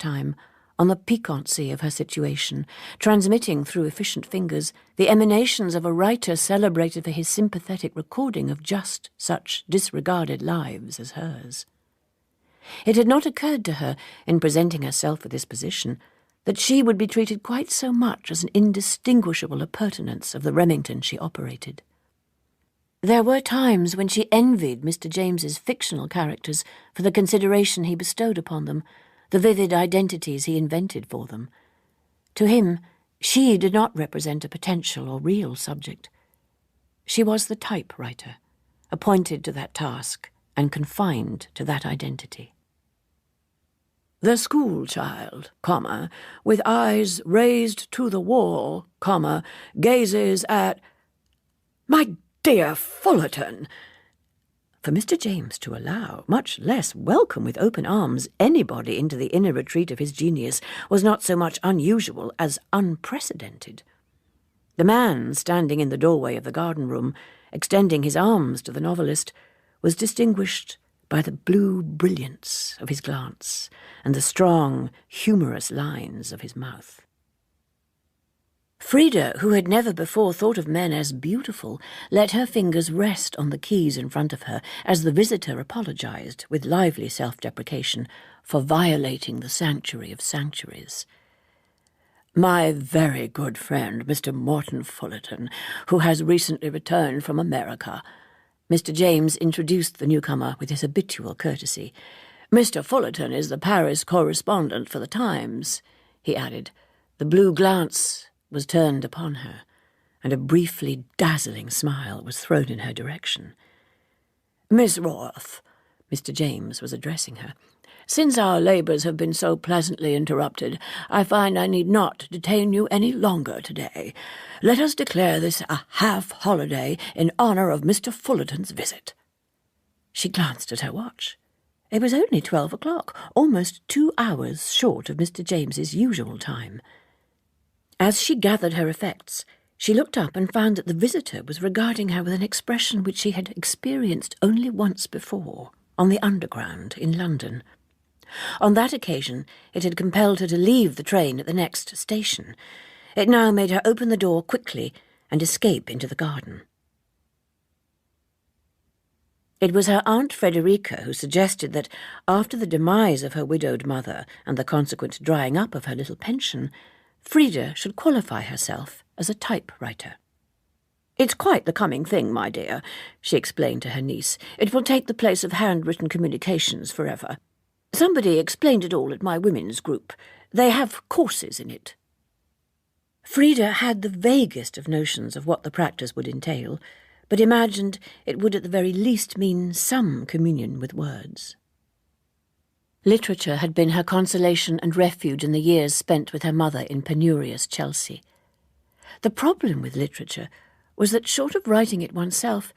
time on the piquancy of her situation, transmitting through efficient fingers the emanations of a writer celebrated for his sympathetic recording of just such disregarded lives as hers. It had not occurred to her, in presenting herself for this position, that she would be treated quite so much as an indistinguishable appurtenance of the Remington she operated. There were times when she envied Mr. James's fictional characters for the consideration he bestowed upon them, the vivid identities he invented for them. To him, she did not represent a potential or real subject. She was the typewriter, appointed to that task and confined to that identity. The schoolchild, with eyes raised to the wall, gazes at... My dear Fullerton! For Mr. James to allow, much less welcome with open arms, anybody into the inner retreat of his genius was not so much unusual as unprecedented. The man standing in the doorway of the garden room, extending his arms to the novelist, was distinguished by the blue brilliance of his glance and the strong, humorous lines of his mouth. Frida, who had never before thought of men as beautiful, let her fingers rest on the keys in front of her as the visitor apologized, with lively self-deprecation, for violating the sanctuary of sanctuaries. My very good friend, Mr. Morton Fullerton, who has recently returned from America. Mr. James introduced the newcomer with his habitual courtesy. Mr. Fullerton is the Paris correspondent for the Times, he added. The blue glance was turned upon her, and a briefly dazzling smile was thrown in her direction. Miss Roth, Mr. James was addressing her, since our labours have been so pleasantly interrupted, I find I need not detain you any longer today. Let us declare this a half-holiday in honour of Mr. Fullerton's visit. She glanced at her watch. It was only 12 o'clock, almost 2 hours short of Mr. James's usual time. As she gathered her effects, she looked up and found that the visitor was regarding her with an expression which she had experienced only once before, on the Underground in London. On that occasion, it had compelled her to leave the train at the next station. It now made her open the door quickly and escape into the garden. It was her Aunt Frederica who suggested that, after the demise of her widowed mother and the consequent drying up of her little pension, Frida should qualify herself as a typewriter. It's quite the coming thing, my dear, she explained to her niece. It will take the place of handwritten communications forever. Somebody explained it all at my women's group. They have courses in it. Frida had the vaguest of notions of what the practice would entail, but imagined it would at the very least mean some communion with words. Literature had been her consolation and refuge in the years spent with her mother in penurious Chelsea. The problem with literature was that, short of writing it oneself,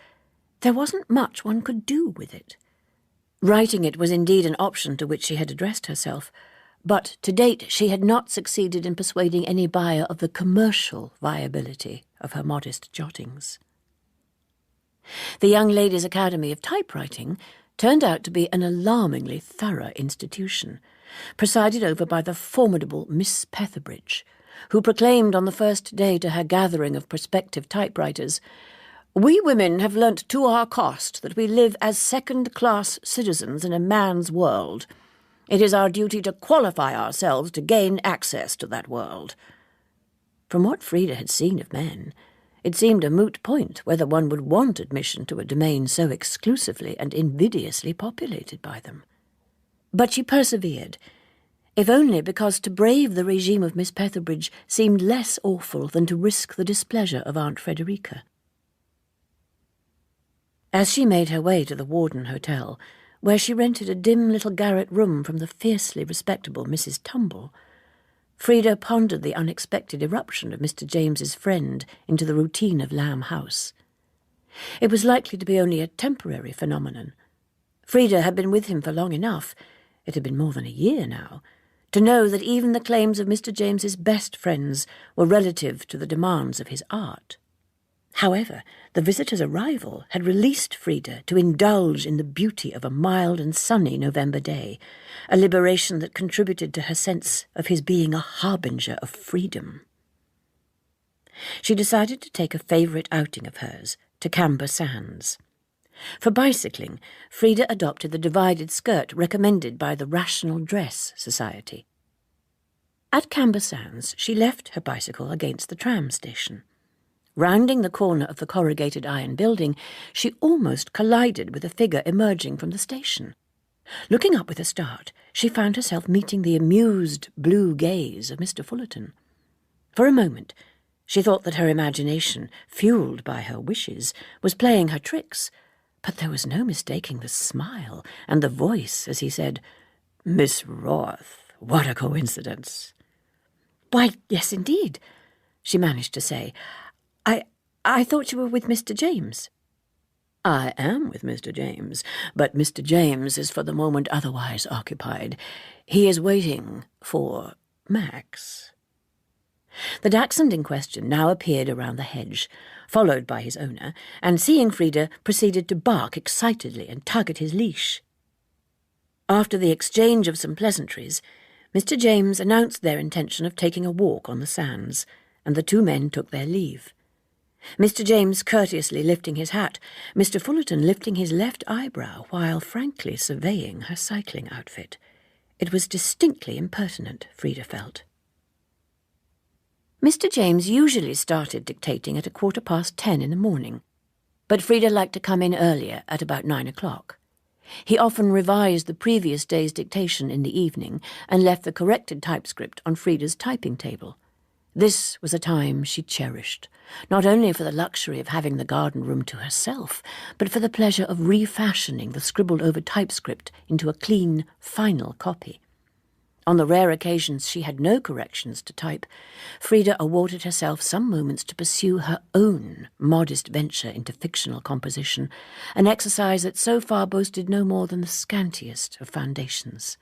there wasn't much one could do with it. Writing it was indeed an option to which she had addressed herself, but to date she had not succeeded in persuading any buyer of the commercial viability of her modest jottings. The Young Ladies' Academy of Typewriting turned out to be an alarmingly thorough institution, presided over by the formidable Miss Petherbridge, who proclaimed on the first day to her gathering of prospective typewriters, "We women have learnt to our cost that we live as second-class citizens in a man's world. It is our duty to qualify ourselves to gain access to that world." From what Frida had seen of men, it seemed a moot point whether one would want admission to a domain so exclusively and invidiously populated by them. But she persevered, if only because to brave the regime of Miss Petherbridge seemed less awful than to risk the displeasure of Aunt Frederica. As she made her way to the Warden Hotel, where she rented a dim little garret room from the fiercely respectable Mrs. Tumble, Frida pondered the unexpected eruption of Mr. James's friend into the routine of Lamb House. It was likely to be only a temporary phenomenon. Frida had been with him for long enough, it had been more than a year now, to know that even the claims of Mr. James's best friends were relative to the demands of his art. However, the visitor's arrival had released Frida to indulge in the beauty of a mild and sunny November day, a liberation that contributed to her sense of his being a harbinger of freedom. She decided to take a favourite outing of hers, to Camber Sands. For bicycling, Frida adopted the divided skirt recommended by the Rational Dress Society. At Camber Sands, she left her bicycle against the tram station. Rounding the corner of the corrugated iron building, she almost collided with a figure emerging from the station. Looking up with a start, she found herself meeting the amused blue gaze of Mr. Fullerton. For a moment, she thought that her imagination, fuelled by her wishes, was playing her tricks, but there was no mistaking the smile and the voice as he said, "Miss Roth, what a coincidence." "Why, yes, indeed," she managed to say. I thought you were with Mr. James." "I am with Mr. James, but Mr. James is for the moment otherwise occupied. He is waiting for Max." The dachshund in question now appeared around the hedge, followed by his owner, and seeing Frida, proceeded to bark excitedly and tug at his leash. After the exchange of some pleasantries, Mr. James announced their intention of taking a walk on the sands, and the two men took their leave. Mr. James courteously lifting his hat, Mr. Fullerton lifting his left eyebrow while frankly surveying her cycling outfit. It was distinctly impertinent, Frida felt. Mr. James usually started dictating at 10:15 in the morning, but Frida liked to come in earlier at about 9 o'clock. He often revised the previous day's dictation in the evening and left the corrected typescript on Frida's typing table. This was a time she cherished, not only for the luxury of having the garden room to herself, but for the pleasure of refashioning the scribbled-over typescript into a clean, final copy. On the rare occasions she had no corrections to type, Frida awarded herself some moments to pursue her own modest venture into fictional composition, an exercise that so far boasted no more than the scantiest of foundations.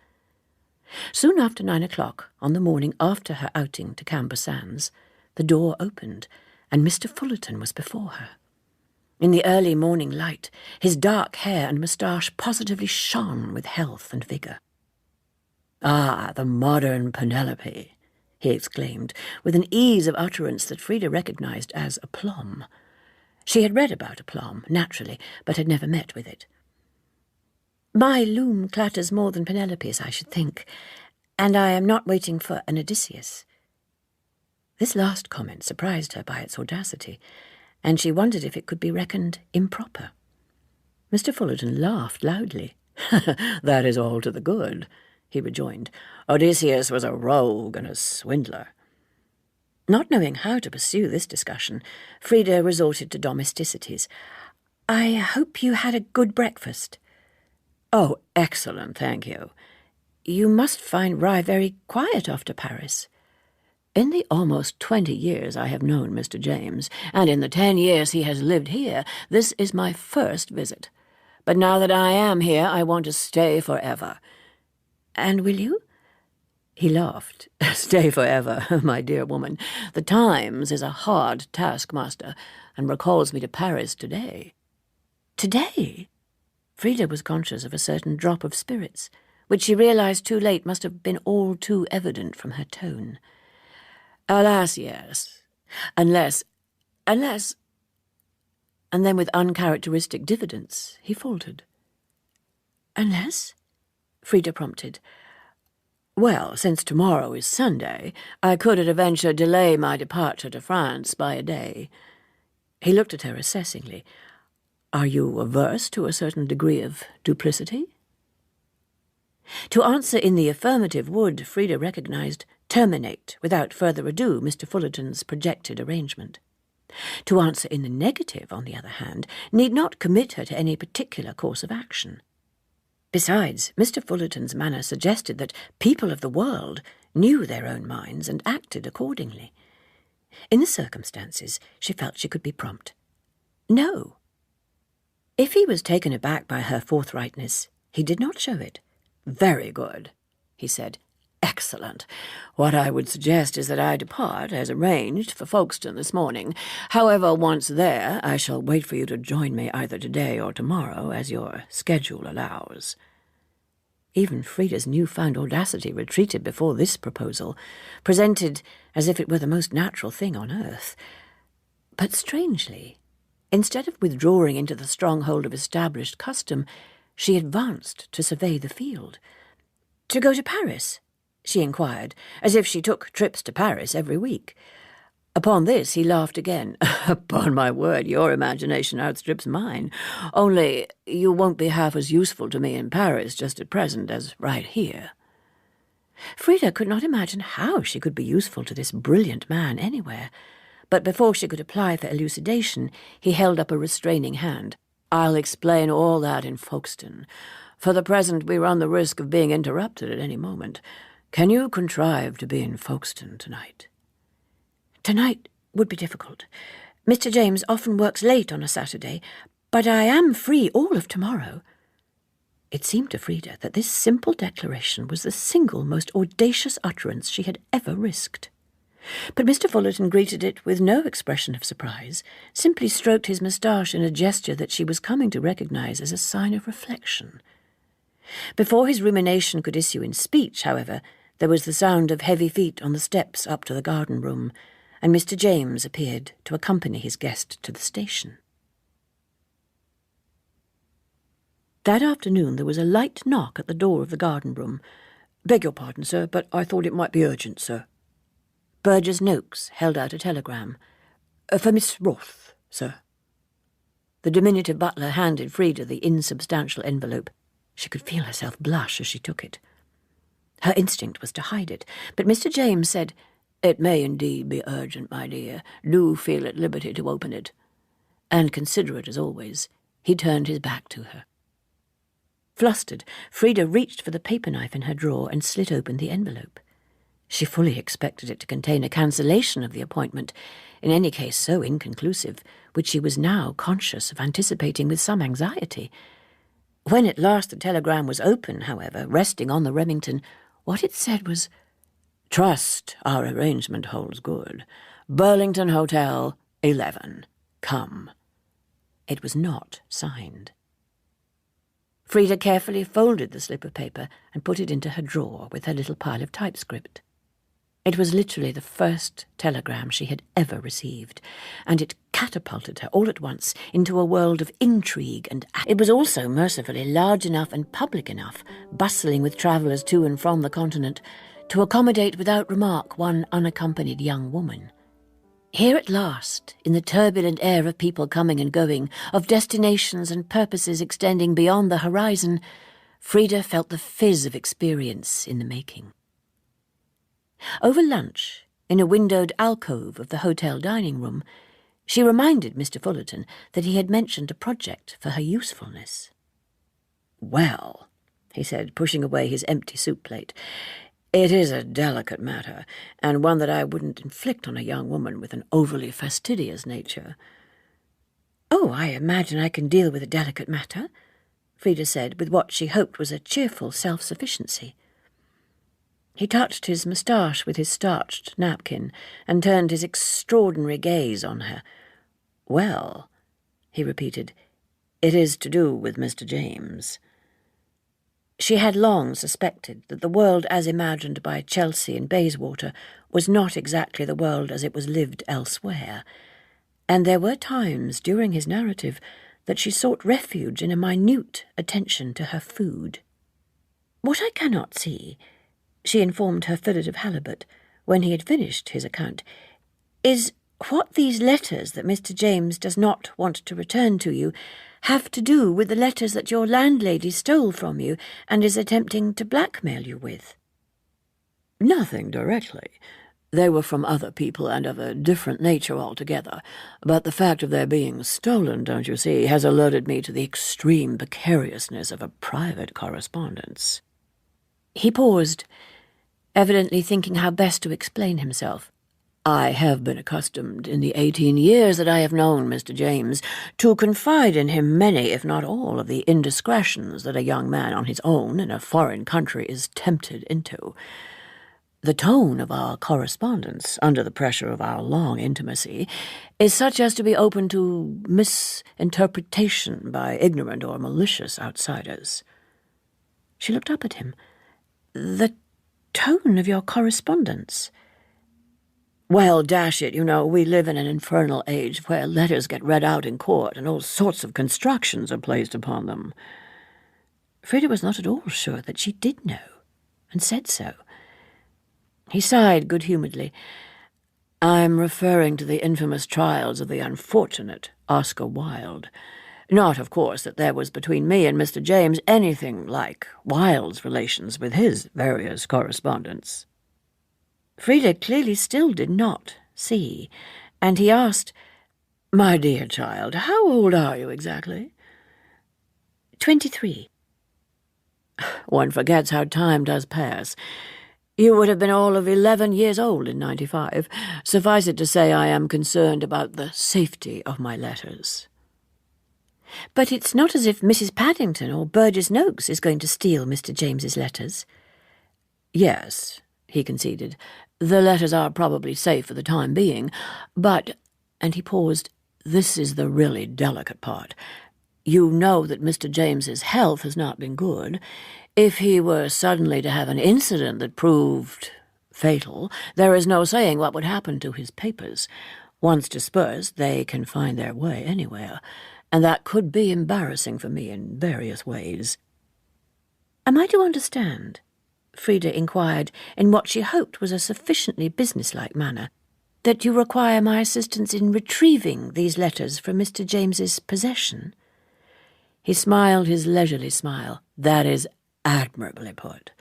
Soon after 9 o'clock, on the morning after her outing to Camber Sands, the door opened, and Mr. Fullerton was before her. In the early morning light, his dark hair and moustache positively shone with health and vigour. "Ah, the modern Penelope," he exclaimed, with an ease of utterance that Frida recognised as aplomb. She had read about aplomb, naturally, but had never met with it. "My loom clatters more than Penelope's, I should think, and I am not waiting for an Odysseus." This last comment surprised her by its audacity, and she wondered if it could be reckoned improper. Mr. Fullerton laughed loudly. "That is all to the good," he rejoined. "Odysseus was a rogue and a swindler." Not knowing how to pursue this discussion, Frida resorted to domesticities. "I hope you had a good breakfast." "Oh, excellent, thank you." "You must find Rye very quiet after Paris." "In the almost 20 years I have known Mr. James, and in the 10 years he has lived here, this is my first visit. But now that I am here, I want to stay forever." "And will you?" He laughed. "Stay forever, my dear woman. The Times is a hard taskmaster, and recalls me to Paris today." "Today?" Frida was conscious of a certain drop of spirits, which she realised too late must have been all too evident from her tone. "Alas, yes. Unless... And then with uncharacteristic diffidence, he faltered. "Unless?" Frida prompted. "Well, since tomorrow is Sunday, I could at a venture delay my departure to France by a day." He looked at her assessingly. "Are you averse to a certain degree of duplicity?" To answer in the affirmative would, Frida recognised, terminate, without further ado, Mr. Fullerton's projected arrangement. To answer in the negative, on the other hand, need not commit her to any particular course of action. Besides, Mr. Fullerton's manner suggested that people of the world knew their own minds and acted accordingly. In the circumstances, she felt she could be prompt. No. If he was taken aback by her forthrightness, he did not show it. "Very good," he said. Excellent. What I would suggest is that I depart, as arranged, for Folkestone this morning. However, once there, I shall wait for you to join me either today or tomorrow, as your schedule allows. Even Frida's newfound audacity retreated before this proposal, presented as if it were the most natural thing on earth. But strangely, instead of withdrawing into the stronghold of established custom, she advanced to survey the field. "To go to Paris?" she inquired, as if she took trips to Paris every week. Upon this he laughed again. "Upon my word, your imagination outstrips mine. Only you won't be half as useful to me in Paris just at present as right here." Frida could not imagine how she could be useful to this brilliant man anywhere, but before she could apply for elucidation, he held up a restraining hand. "I'll explain all that in Folkestone. For the present we run the risk of being interrupted at any moment. Can you contrive to be in Folkestone tonight?" "Tonight would be difficult. Mr. James often works late on a Saturday, but I am free all of tomorrow." It seemed to Frida that this simple declaration was the single most audacious utterance she had ever risked. But Mr. Fullerton greeted it with no expression of surprise, simply stroked his moustache in a gesture that she was coming to recognize as a sign of reflection. Before his rumination could issue in speech, however, there was the sound of heavy feet on the steps up to the garden room, and Mr. James appeared to accompany his guest to the station. That afternoon there was a light knock at the door of the garden room. "Beg your pardon, sir, but I thought it might be urgent, sir." Burgess Noakes held out a telegram. "For Miss Roth, sir." The diminutive butler handed Frida the insubstantial envelope. She could feel herself blush as she took it. Her instinct was to hide it, but Mr. James said, "It may indeed be urgent, my dear. Do feel at liberty to open it." And, considerate as always, he turned his back to her. Flustered, Frida reached for the paper knife in her drawer and slit open the envelope. She fully expected it to contain a cancellation of the appointment, in any case so inconclusive, which she was now conscious of anticipating with some anxiety. When at last the telegram was open, however, resting on the Remington, what it said was, "Trust our arrangement holds good. Burlington Hotel, 11. Come." It was not signed. Frida carefully folded the slip of paper and put it into her drawer with her little pile of typescript. It was literally the first telegram she had ever received, and it catapulted her all at once into a world of intrigue and it was also mercifully large enough and public enough, bustling with travellers to and from the continent, to accommodate without remark one unaccompanied young woman. Here at last, in the turbulent air of people coming and going, of destinations and purposes extending beyond the horizon, Frida felt the fizz of experience in the making. Over lunch, in a windowed alcove of the hotel dining room, she reminded Mr. Fullerton that he had mentioned a project for her usefulness. "Well," he said, pushing away his empty soup plate, "it is a delicate matter, and one that I wouldn't inflict on a young woman with an overly fastidious nature." "Oh, I imagine I can deal with a delicate matter," Frida said, with what she hoped was a cheerful self-sufficiency. He touched his moustache with his starched napkin and turned his extraordinary gaze on her. "Well," he repeated, "it is to do with Mr. James." She had long suspected that the world as imagined by Chelsea and Bayswater was not exactly the world as it was lived elsewhere, and there were times during his narrative that she sought refuge in a minute attention to her food. "What I cannot see," she informed her fillet of halibut, when he had finished his account, "is what these letters that Mr. James does not want to return to you have to do with the letters that your landlady stole from you and is attempting to blackmail you with." "Nothing directly. They were from other people and of a different nature altogether, but the fact of their being stolen, don't you see, has alerted me to the extreme precariousness of a private correspondence." He paused, evidently thinking how best to explain himself. "I have been accustomed, in the 18 years that I have known Mr. James, to confide in him many, if not all, of the indiscretions that a young man on his own in a foreign country is tempted into. The tone of our correspondence, under the pressure of our long intimacy, is such as to be open to misinterpretation by ignorant or malicious outsiders." She looked up at him. "The tone of your correspondence?" "Well, dash it, we live in an infernal age where letters get read out in court and all sorts of constructions are placed upon them." Frida was not at all sure that she did know, and said so. He sighed good-humouredly. "I'm referring to the infamous trials of the unfortunate Oscar Wilde. Not, of course, that there was between me and Mr. James anything like Wilde's relations with his various correspondents." Frida clearly still did not see, and he asked, "My dear child, how old are you exactly?" 23. One forgets how time does pass. You would have been all of 11 years old in 95. Suffice it to say, I am concerned about the safety of my letters." "But it's not as if Mrs. Paddington or Burgess Noakes is going to steal Mr. James's letters." "Yes," he conceded, "the letters are probably safe for the time being, but—" and he paused. "This is the really delicate part. You know that Mr. James's health has not been good. If he were suddenly to have an incident that proved fatal, there is no saying what would happen to his papers. Once dispersed, they can find their way anywhere, and that could be embarrassing for me in various ways." "Am I to understand," Frida inquired in what she hoped was a sufficiently businesslike manner, "that you require my assistance in retrieving these letters from Mr. James's possession?" He smiled his leisurely smile. "That is admirably put.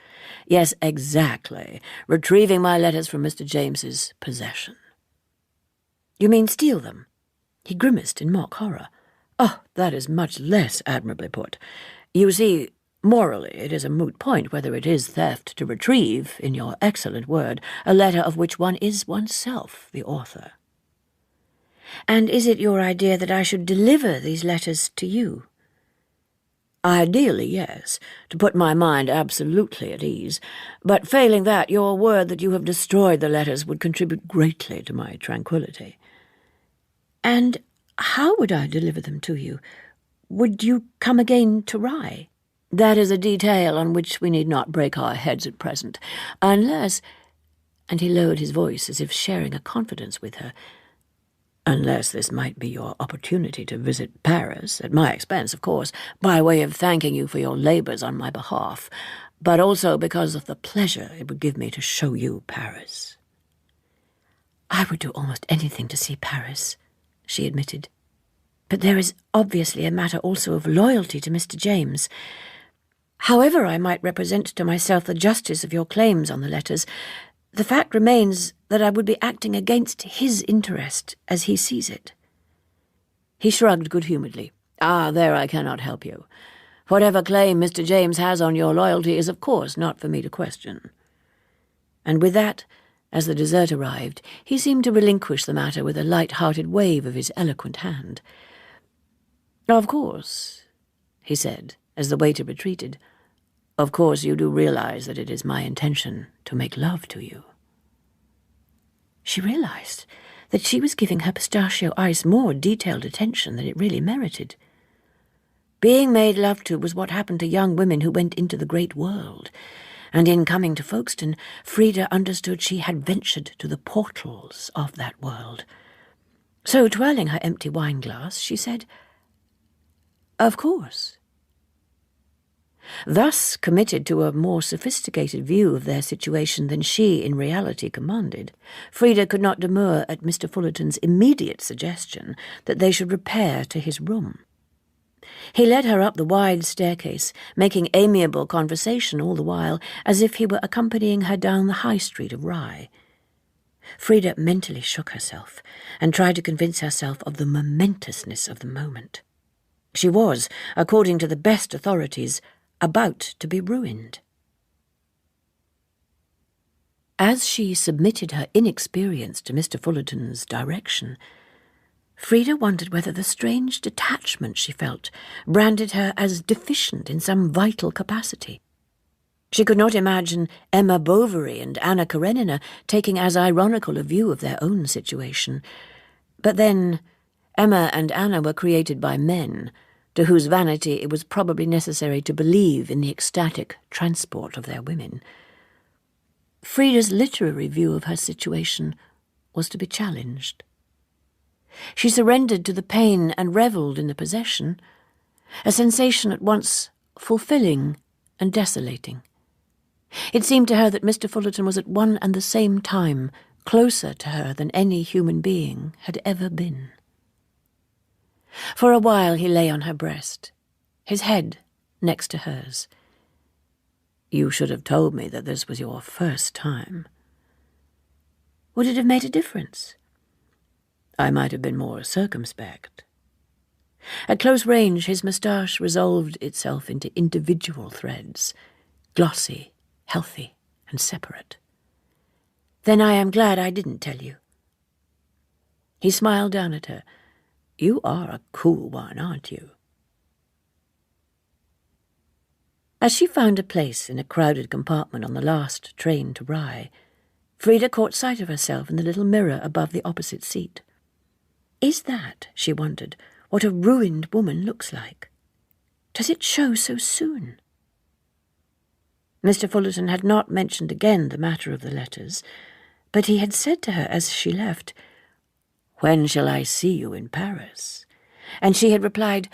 Yes, exactly. Retrieving my letters from Mr. James's possession." "You mean steal them?" He grimaced in mock horror. "Oh, that is much less admirably put. You see, morally it is a moot point whether it is theft to retrieve, in your excellent word, a letter of which one is oneself the author." "And is it your idea that I should deliver these letters to you?" "Ideally, yes, to put my mind absolutely at ease. But failing that, your word that you have destroyed the letters would contribute greatly to my tranquillity." "And how would I deliver them to you? Would you come again to Rye?" "That is a detail on which we need not break our heads at present, unless—" and he lowered his voice as if sharing a confidence with her, "unless this might be your opportunity to visit Paris, at my expense, of course, by way of thanking you for your labours on my behalf, but also because of the pleasure it would give me to show you Paris." "I would do almost anything to see Paris," she admitted. "But there is obviously a matter also of loyalty to Mr. James. However I might represent to myself the justice of your claims on the letters, the fact remains that I would be acting against his interest as he sees it." He shrugged good-humouredly. "There I cannot help you. Whatever claim Mr. James has on your loyalty is of course not for me to question." And with that, as the dessert arrived, he seemed to relinquish the matter with a light-hearted wave of his eloquent hand. "Of course," he said, as the waiter retreated, "of course you do realize that it is my intention to make love to you." She realized that she was giving her pistachio ice more detailed attention than it really merited. Being made love to was what happened to young women who went into the great world, and in coming to Folkestone, Frida understood she had ventured to the portals of that world. So, twirling her empty wine-glass, she said, "Of course." Thus committed to a more sophisticated view of their situation than she in reality commanded, Frida could not demur at Mr. Fullerton's immediate suggestion that they should repair to his room. He led her up the wide staircase, making amiable conversation all the while, as if he were accompanying her down the high street of Rye. Frida mentally shook herself, and tried to convince herself of the momentousness of the moment. She was, according to the best authorities, about to be ruined. As she submitted her inexperience to Mr. Fullerton's direction, Frida wondered whether the strange detachment she felt branded her as deficient in some vital capacity. She could not imagine Emma Bovary and Anna Karenina taking as ironical a view of their own situation. But then, Emma and Anna were created by men, to whose vanity it was probably necessary to believe in the ecstatic transport of their women. Frida's literary view of her situation was to be challenged. She surrendered to the pain and revelled in the possession, a sensation at once fulfilling and desolating. It seemed to her that Mr. Fullerton was at one and the same time closer to her than any human being had ever been. For a while he lay on her breast, his head next to hers. "You should have told me that this was your first time." "Would it have made a difference?" "I might have been more circumspect." At close range his moustache resolved itself into individual threads, glossy, healthy, and separate. "Then I am glad I didn't tell you." He smiled down at her. "You are a cool one, aren't you?" As she found a place in a crowded compartment on the last train to Rye, Frida caught sight of herself in the little mirror above the opposite seat. Is that, she wondered, what a ruined woman looks like? Does it show so soon? Mr. Fullerton had not mentioned again the matter of the letters, but he had said to her as she left, "When shall I see you in Paris?" And she had replied,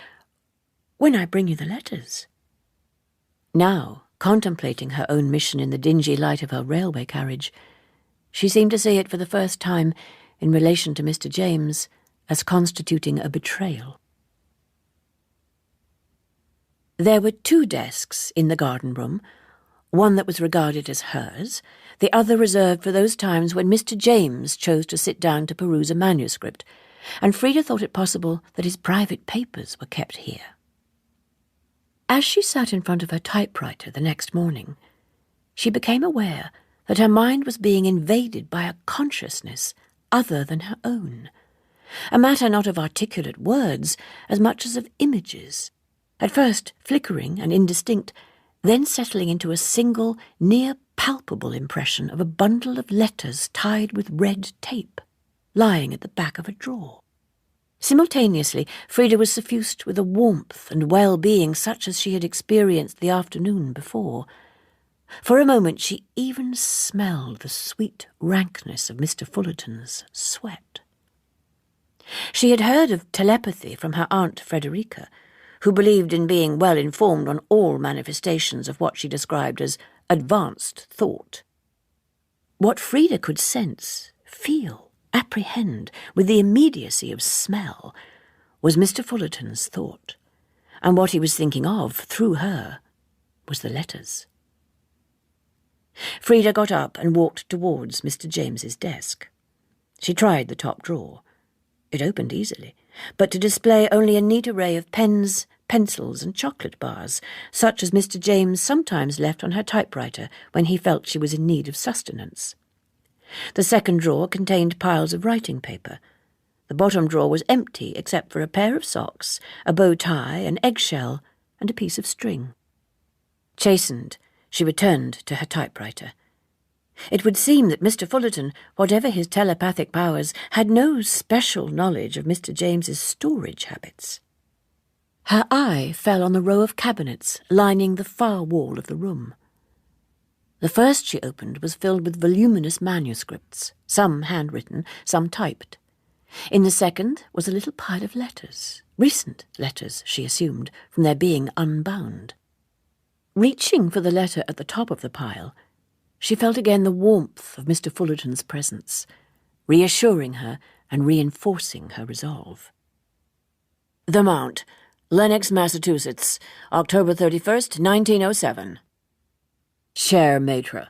"When I bring you the letters." Now, contemplating her own mission in the dingy light of her railway carriage, she seemed to see it for the first time in relation to Mr. James as constituting a betrayal. There were 2 desks in the garden room, one that was regarded as hers, the other reserved for those times when Mr. James chose to sit down to peruse a manuscript, and Frida thought it possible that his private papers were kept here. As she sat in front of her typewriter the next morning, she became aware that her mind was being invaded by a consciousness other than her own, a matter not of articulate words as much as of images, at first flickering and indistinct, then settling into a single, near-palpable impression of a bundle of letters tied with red tape, lying at the back of a drawer. Simultaneously, Frida was suffused with a warmth and well-being such as she had experienced the afternoon before. For a moment she even smelled the sweet rankness of Mr. Fullerton's sweat. She had heard of telepathy from her Aunt Frederica, who believed in being well informed on all manifestations of what she described as advanced thought. What Frida could sense, feel, apprehend with the immediacy of smell was Mr. Fullerton's thought, and what he was thinking of, through her, was the letters. Frida got up and walked towards Mr. James's desk. She tried the top drawer. It opened easily, but to display only a neat array of pens, pencils, and chocolate bars, such as Mr. James sometimes left on her typewriter when he felt she was in need of sustenance. The second drawer contained piles of writing paper. The bottom drawer was empty except for a pair of socks, a bow tie, an eggshell, and a piece of string. Chastened, she returned to her typewriter. It would seem that Mr. Fullerton, whatever his telepathic powers, had no special knowledge of Mr. James's storage habits. Her eye fell on the row of cabinets lining the far wall of the room. The first she opened was filled with voluminous manuscripts, some handwritten, some typed. In the second was a little pile of letters, recent letters, she assumed, from their being unbound. Reaching for the letter at the top of the pile, she felt again the warmth of Mr. Fullerton's presence, reassuring her and reinforcing her resolve. The Mount, Lenox, Massachusetts, October 31st, 1907. Cher Maître,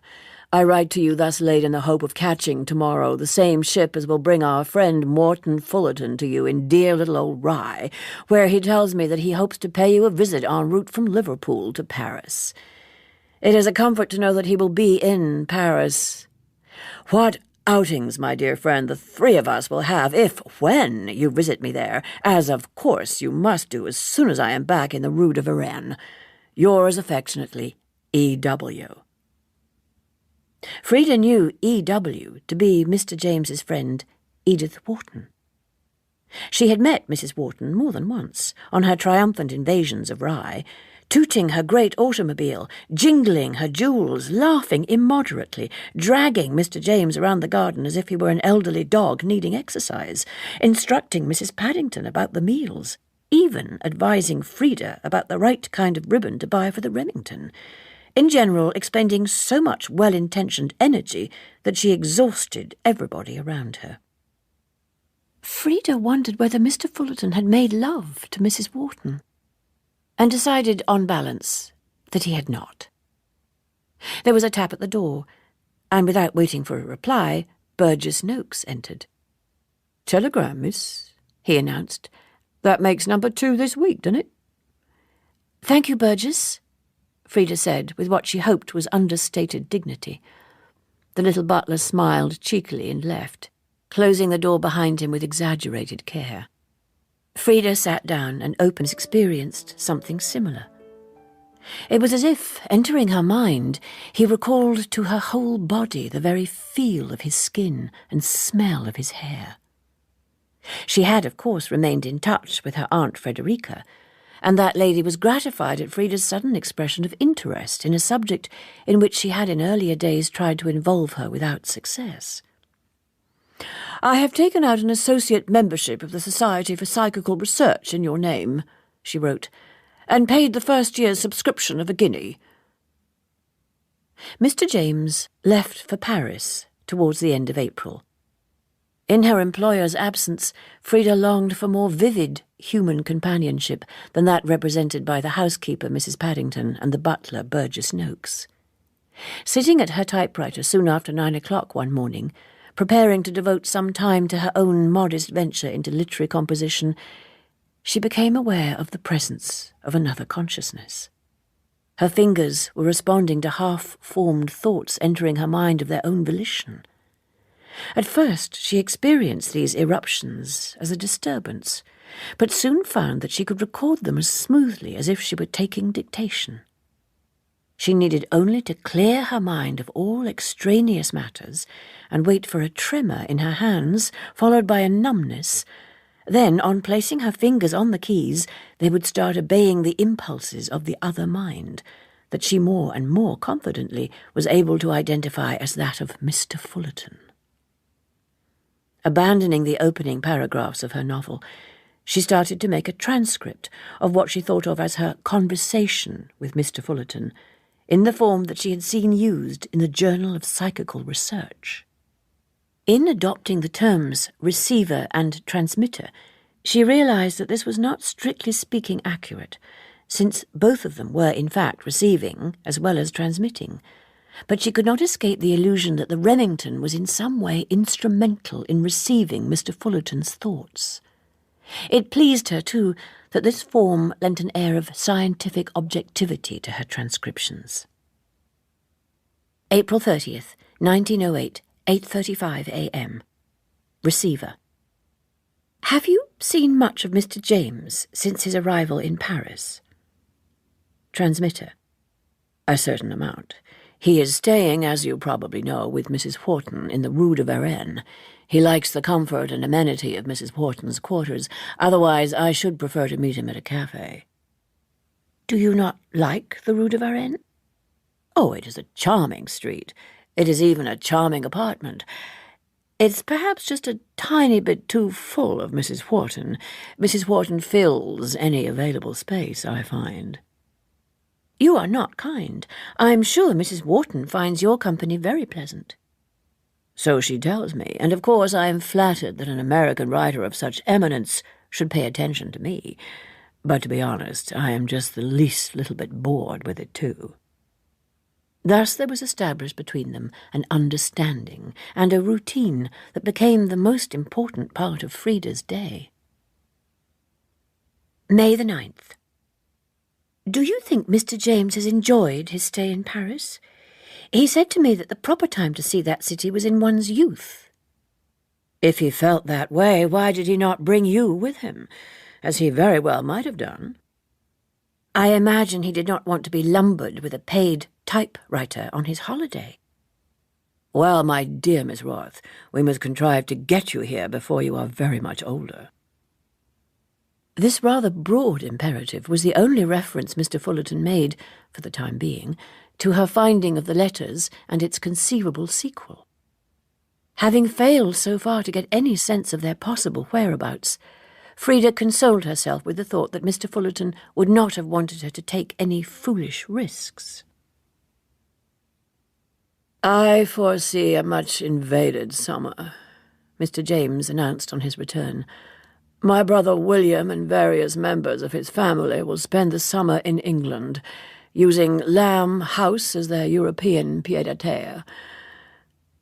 I write to you thus late in the hope of catching tomorrow the same ship as will bring our friend Morton Fullerton to you in dear little old Rye, where he tells me that he hopes to pay you a visit en route from Liverpool to Paris. It is a comfort to know that he will be in Paris. What outings, my dear friend, the 3 of us will have when you visit me there, as of course you must do as soon as I am back in the Rue de Varennes. Yours affectionately, E.W. Frida knew E.W. to be Mr. James's friend Edith Wharton. She had met Mrs. Wharton more than once on her triumphant invasions of Rye, tooting her great automobile, jingling her jewels, laughing immoderately, dragging Mr. James around the garden as if he were an elderly dog needing exercise, instructing Mrs. Paddington about the meals, even advising Frida about the right kind of ribbon to buy for the Remington, in general expending so much well-intentioned energy that she exhausted everybody around her. Frida wondered whether Mr. Fullerton had made love to Mrs. Wharton, and decided, on balance, that he had not. There was a tap at the door, and without waiting for a reply, Burgess Noakes entered. "Telegram, miss," he announced. "That makes number 2 this week, doesn't it?" "Thank you, Burgess," Frida said, with what she hoped was understated dignity. The little butler smiled cheekily and left, closing the door behind him with exaggerated care. Frida sat down and experienced something similar. It was as if, entering her mind, he recalled to her whole body the very feel of his skin and smell of his hair. She had, of course, remained in touch with her Aunt Frederica, and that lady was gratified at Frida's sudden expression of interest in a subject in which she had in earlier days tried to involve her without success. "I have taken out an associate membership of the Society for Psychical Research in your name," she wrote, "and paid the first year's subscription of £1. Mr. James left for Paris towards the end of April. In her employer's absence, Frida longed for more vivid human companionship than that represented by the housekeeper, Mrs. Paddington, and the butler, Burgess Noakes. Sitting at her typewriter soon after 9 o'clock one morning, preparing to devote some time to her own modest venture into literary composition, she became aware of the presence of another consciousness. Her fingers were responding to half-formed thoughts entering her mind of their own volition. At first she experienced these eruptions as a disturbance, but soon found that she could record them as smoothly as if she were taking dictation. She needed only to clear her mind of all extraneous matters and wait for a tremor in her hands, followed by a numbness. Then, on placing her fingers on the keys, they would start obeying the impulses of the other mind, that she more and more confidently was able to identify as that of Mr. Fullerton. Abandoning the opening paragraphs of her novel, she started to make a transcript of what she thought of as her conversation with Mr. Fullerton, in the form that she had seen used in the Journal of Psychical Research. In adopting the terms receiver and transmitter, she realized that this was not strictly speaking accurate, since both of them were in fact receiving as well as transmitting, but she could not escape the illusion that the Remington was in some way instrumental in receiving Mr. Fullerton's thoughts. It pleased her, too, that this form lent an air of scientific objectivity to her transcriptions. April 30th, 1908, 8:35 a.m. Receiver. Have you seen much of Mr. James since his arrival in Paris? Transmitter. A certain amount. He is staying, as you probably know, with Mrs. Wharton in the Rue de Varenne. He likes the comfort and amenity of Mrs. Wharton's quarters. Otherwise, I should prefer to meet him at a cafe. Do you not like the Rue de Varenne? Oh, it is a charming street. It is even a charming apartment. It's perhaps just a tiny bit too full of Mrs. Wharton. Mrs. Wharton fills any available space, I find. You are not kind. I'm sure Mrs. Wharton finds your company very pleasant. So she tells me, and of course I am flattered that an American writer of such eminence should pay attention to me. But to be honest, I am just the least little bit bored with it too. Thus there was established between them an understanding and a routine that became the most important part of Frida's day. May the 9th. Do you think Mr. James has enjoyed his stay in Paris? He said to me that the proper time to see that city was in one's youth. If he felt that way, why did he not bring you with him, as he very well might have done? I imagine he did not want to be lumbered with a paid typewriter on his holiday. Well, my dear Miss Roth, we must contrive to get you here before you are very much older. This rather broad imperative was the only reference Mr. Fullerton made, for the time being, to her finding of the letters and its conceivable sequel. Having failed so far to get any sense of their possible whereabouts, Frida consoled herself with the thought that Mr. Fullerton would not have wanted her to take any foolish risks. "I foresee a much invaded summer," Mr. James announced on his return. "My brother William and various members of his family will spend the summer in England, using Lamb House as their European pied-à-terre."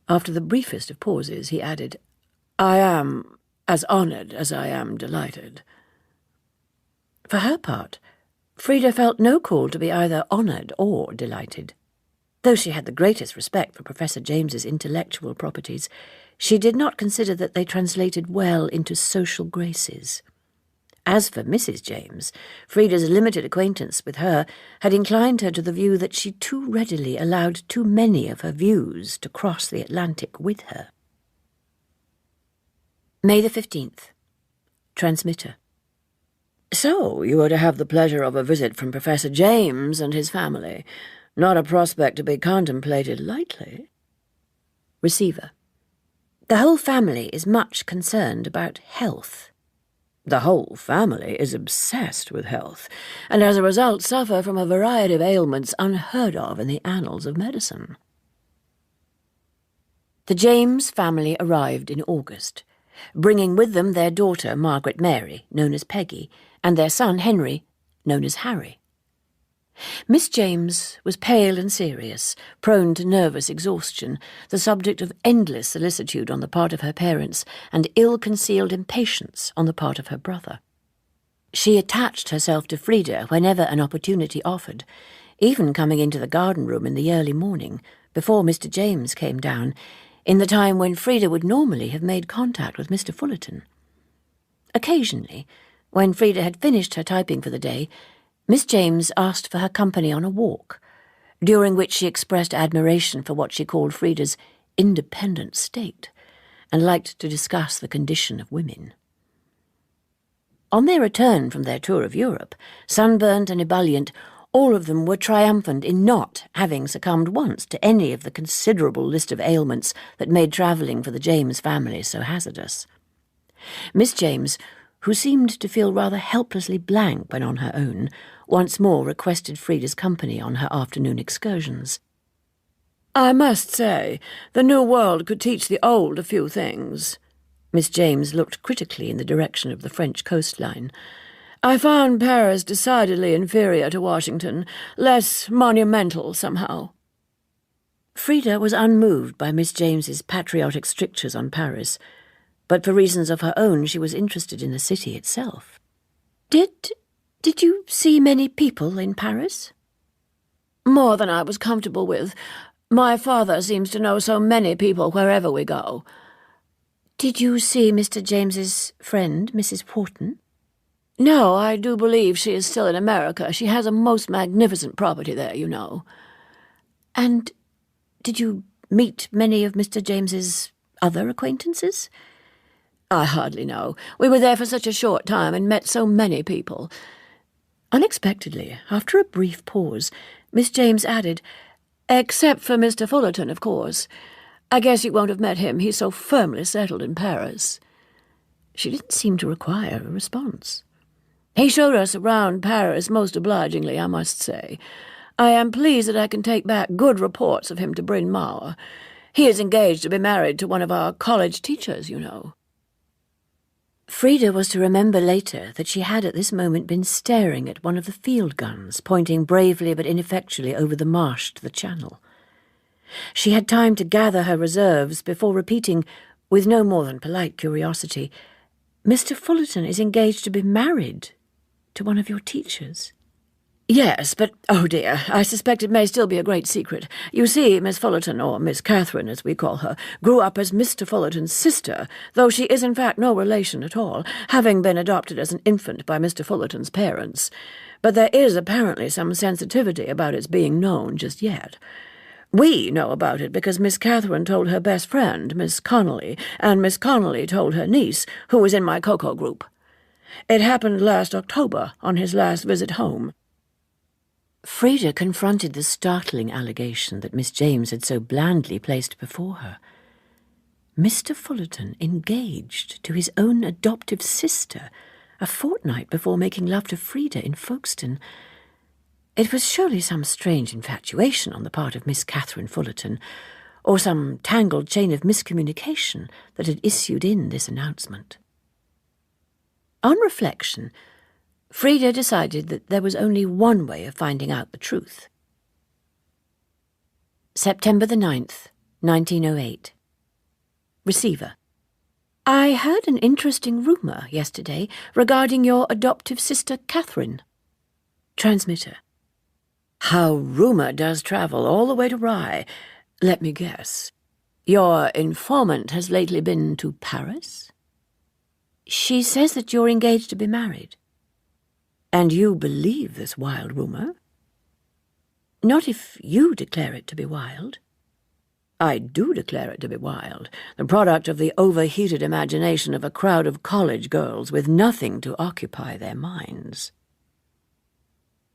After the briefest of pauses, he added, "I am as honoured as I am delighted." For her part, Frida felt no call to be either honoured or delighted. Though she had the greatest respect for Professor James's intellectual properties, she did not consider that they translated well into social graces. As for Mrs. James, Frida's limited acquaintance with her had inclined her to the view that she too readily allowed too many of her views to cross the Atlantic with her. May the 15th. Transmitter. "So you are to have the pleasure of a visit from Professor James and his family. Not a prospect to be contemplated lightly." Receiver. The whole family is much concerned about health. "The whole family is obsessed with health, and as a result suffer from a variety of ailments unheard of in the annals of medicine." The James family arrived in August, bringing with them their daughter Margaret Mary, known as Peggy, and their son Henry, known as Harry. Miss James was pale and serious, prone to nervous exhaustion, the subject of endless solicitude on the part of her parents and ill-concealed impatience on the part of her brother. She attached herself to Frida whenever an opportunity offered, even coming into the garden-room in the early morning, before Mr. James came down, in the time when Frida would normally have made contact with Mr. Fullerton. Occasionally, when Frida had finished her typing for the day, Miss James asked for her company on a walk, during which she expressed admiration for what she called Frida's independent state, and liked to discuss the condition of women. On their return from their tour of Europe, sunburnt and ebullient, all of them were triumphant in not having succumbed once to any of the considerable list of ailments that made travelling for the James family so hazardous. Miss James, who seemed to feel rather helplessly blank when on her own, once more requested Frida's company on her afternoon excursions. "I must say, the New World could teach the Old a few things." Miss James looked critically in the direction of the French coastline. "I found Paris decidedly inferior to Washington, less monumental somehow." Frida was unmoved by Miss James's patriotic strictures on Paris, but for reasons of her own she was interested in the city itself. Did you see many people in Paris?" "More than I was comfortable with. My father seems to know so many people wherever we go." "Did you see Mr. James's friend, Mrs. Wharton?" "No, I do believe she is still in America. She has a most magnificent property there, you know." "And did you meet many of Mr. James's other acquaintances?" "I hardly know. We were there for such a short time and met so many people." Unexpectedly, after a brief pause, Miss James added, "Except for Mr. Fullerton, of course. I guess you won't have met him. He's so firmly settled in Paris." She didn't seem to require a response. "He showed us around Paris most obligingly, I must say. I am pleased that I can take back good reports of him to Bryn Mawr. He is engaged to be married to one of our college teachers, you know." Frida was to remember later that she had at this moment been staring at one of the field guns, pointing bravely but ineffectually over the marsh to the channel. She had time to gather her reserves before repeating, with no more than polite curiosity, "Mr. Fullerton is engaged to be married to one of your teachers." Yes, but, oh dear, I suspect it may still be a great secret. You see, Miss Fullerton, or Miss Catherine as we call her, grew up as Mr. Fullerton's sister, though she is in fact no relation at all, having been adopted as an infant by Mr. Fullerton's parents. But there is apparently some sensitivity about its being known just yet. We know about it because Miss Catherine told her best friend, Miss Connolly, and Miss Connolly told her niece, who was in my cocoa group. It happened last October, on his last visit home. Frida confronted the startling allegation that Miss James had so blandly placed before her. Mr. Fullerton engaged to his own adoptive sister a fortnight before making love to Frida in Folkestone. It was surely some strange infatuation on the part of Miss Catherine Fullerton, or some tangled chain of miscommunication that had issued in this announcement. On reflection, Frida decided that there was only one way of finding out the truth. September the 9th, 1908. Receiver. I heard an interesting rumour yesterday regarding your adoptive sister Catherine. Transmitter. How rumour does travel all the way to Rye. Let me guess. Your informant has lately been to Paris? She says that you're engaged to be married. And you believe this wild rumour? Not if you declare it to be wild. I do declare it to be wild, the product of the overheated imagination of a crowd of college girls with nothing to occupy their minds.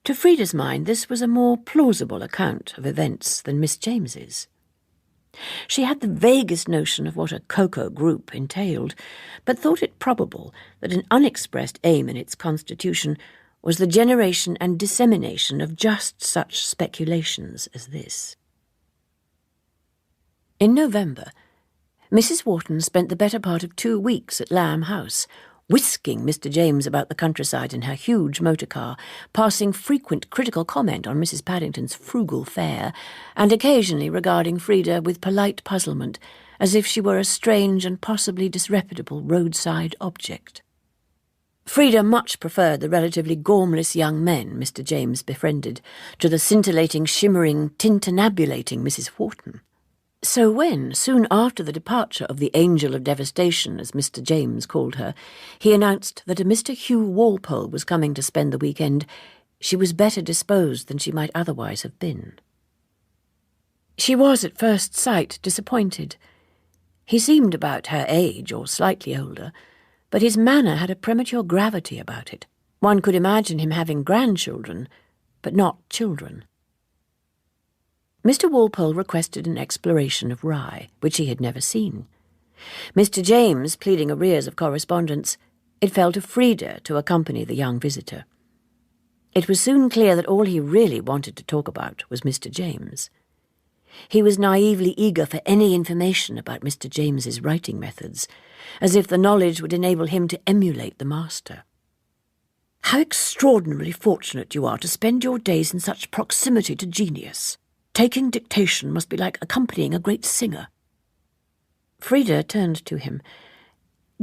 To Frida's mind, this was a more plausible account of events than Miss James's. She had the vaguest notion of what a cocoa group entailed, but thought it probable that an unexpressed aim in its constitution was the generation and dissemination of just such speculations as this. In November, Mrs. Wharton spent the better part of 2 weeks at Lamb House, whisking Mr. James about the countryside in her huge motor car, passing frequent critical comment on Mrs. Paddington's frugal fare, and occasionally regarding Frida with polite puzzlement, as if she were a strange and possibly disreputable roadside object. Frida much preferred the relatively gormless young men Mr. James befriended to the scintillating, shimmering, tintinnabulating Mrs. Wharton. So when, soon after the departure of the Angel of Devastation, as Mr. James called her, he announced that a Mr. Hugh Walpole was coming to spend the weekend, she was better disposed than she might otherwise have been. She was at first sight disappointed. He seemed about her age, or slightly older, but his manner had a premature gravity about it. One could imagine him having grandchildren, but not children. Mr. Walpole requested an exploration of Rye, which he had never seen. Mr. James pleading arrears of correspondence, it fell to Frida to accompany the young visitor. It was soon clear that all he really wanted to talk about was Mr. James. He was naively eager for any information about Mr. James's writing methods, as if the knowledge would enable him to emulate the master. "How extraordinarily fortunate you are to spend your days in such proximity to genius. Taking dictation must be like accompanying a great singer." Frida turned to him.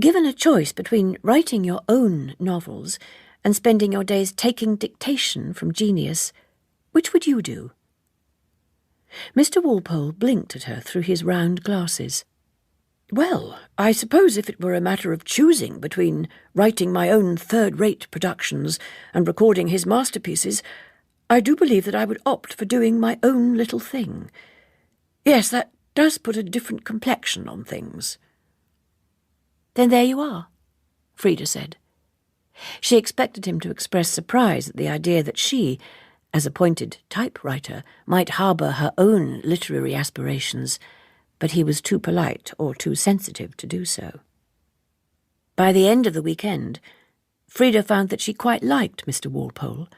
"Given a choice between writing your own novels and spending your days taking dictation from genius, which would you do?" Mr. Walpole blinked at her through his round glasses. "Well, I suppose if it were a matter of choosing between writing my own third-rate productions and recording his masterpieces, I do believe that I would opt for doing my own little thing. Yes, that does put a different complexion on things." "Then there you are," Frida said. She expected him to express surprise at the idea that she, as appointed typewriter, might harbour her own literary aspirations, but he was too polite or too sensitive to do so. By the end of the weekend, Frida found that she quite liked Mr. Walpole,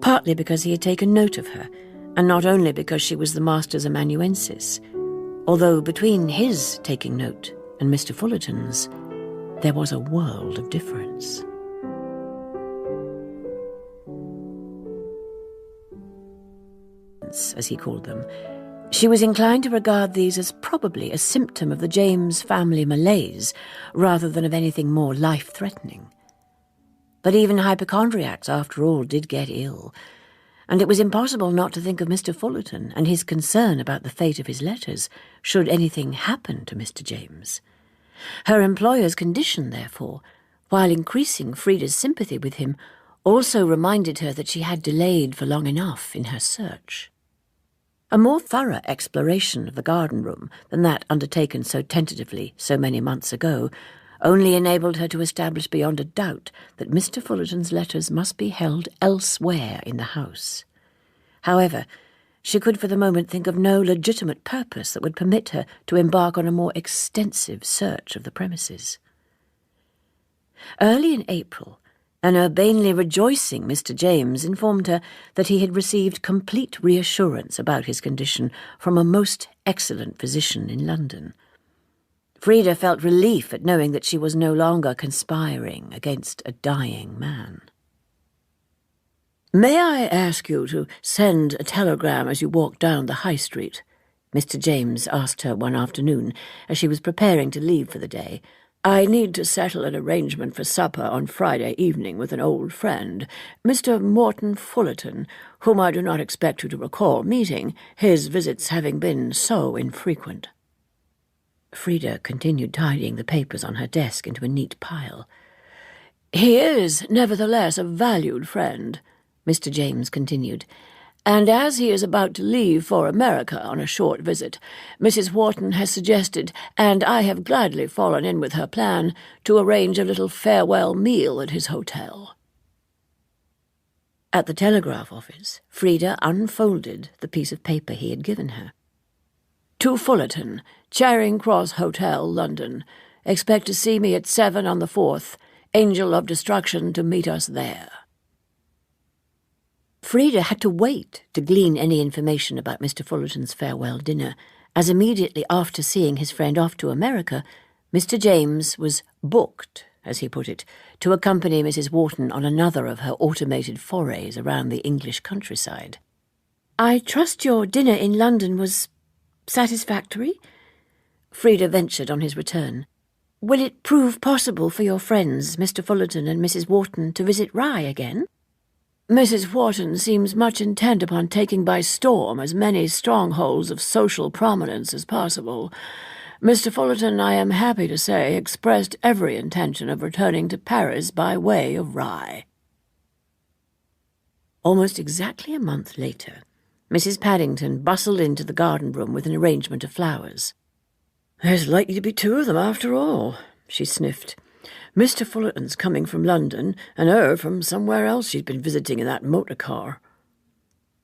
partly because he had taken note of her, and not only because she was the master's amanuensis, although between his taking note and Mr. Fullerton's there was a world of difference. As he called them, she was inclined to regard these as probably a symptom of the James family malaise rather than of anything more life-threatening. But even hypochondriacs, after all, did get ill, and it was impossible not to think of Mr. Fullerton and his concern about the fate of his letters, should anything happen to Mr. James. Her employer's condition, therefore, while increasing Frida's sympathy with him, also reminded her that she had delayed for long enough in her search. A more thorough exploration of the garden room than that undertaken so tentatively so many months ago only enabled her to establish beyond a doubt that Mr. Fullerton's letters must be held elsewhere in the house. However, she could for the moment think of no legitimate purpose that would permit her to embark on a more extensive search of the premises. Early in April, an urbanely rejoicing Mr. James informed her that he had received complete reassurance about his condition from a most excellent physician in London. Frida felt relief at knowing that she was no longer conspiring against a dying man. "May I ask you to send a telegram as you walk down the High Street?" Mr. James asked her one afternoon as she was preparing to leave for the day. "I need to settle an arrangement for supper on Friday evening with an old friend, Mr. Morton Fullerton, whom I do not expect you to recall meeting, his visits having been so infrequent." Frida continued tidying the papers on her desk into a neat pile. "He is, nevertheless, a valued friend," Mr. James continued, "and as he is about to leave for America on a short visit, Mrs. Wharton has suggested, and I have gladly fallen in with her plan, to arrange a little farewell meal at his hotel." At the telegraph office, Frida unfolded the piece of paper he had given her. "To Fullerton, Charing Cross Hotel, London. Expect to see me at 7 on the 4th. Angel of Destruction to meet us there." Frida had to wait to glean any information about Mr. Fullerton's farewell dinner, as immediately after seeing his friend off to America, Mr. James was booked, as he put it, to accompany Mrs. Wharton on another of her automated forays around the English countryside. "I trust your dinner in London was satisfactory?" Frida ventured on his return. "Will it prove possible for your friends, Mr. Fullerton and Mrs. Wharton, to visit Rye again?" "Mrs. Wharton seems much intent upon taking by storm as many strongholds of social prominence as possible. Mr. Fullerton, I am happy to say, expressed every intention of returning to Paris by way of Rye." Almost exactly a month later, Mrs. Paddington bustled into the garden room with an arrangement of flowers. "There's likely to be 2 of them after all," she sniffed. "Mr. Fullerton's coming from London, and her from somewhere else she's been visiting in that motor car."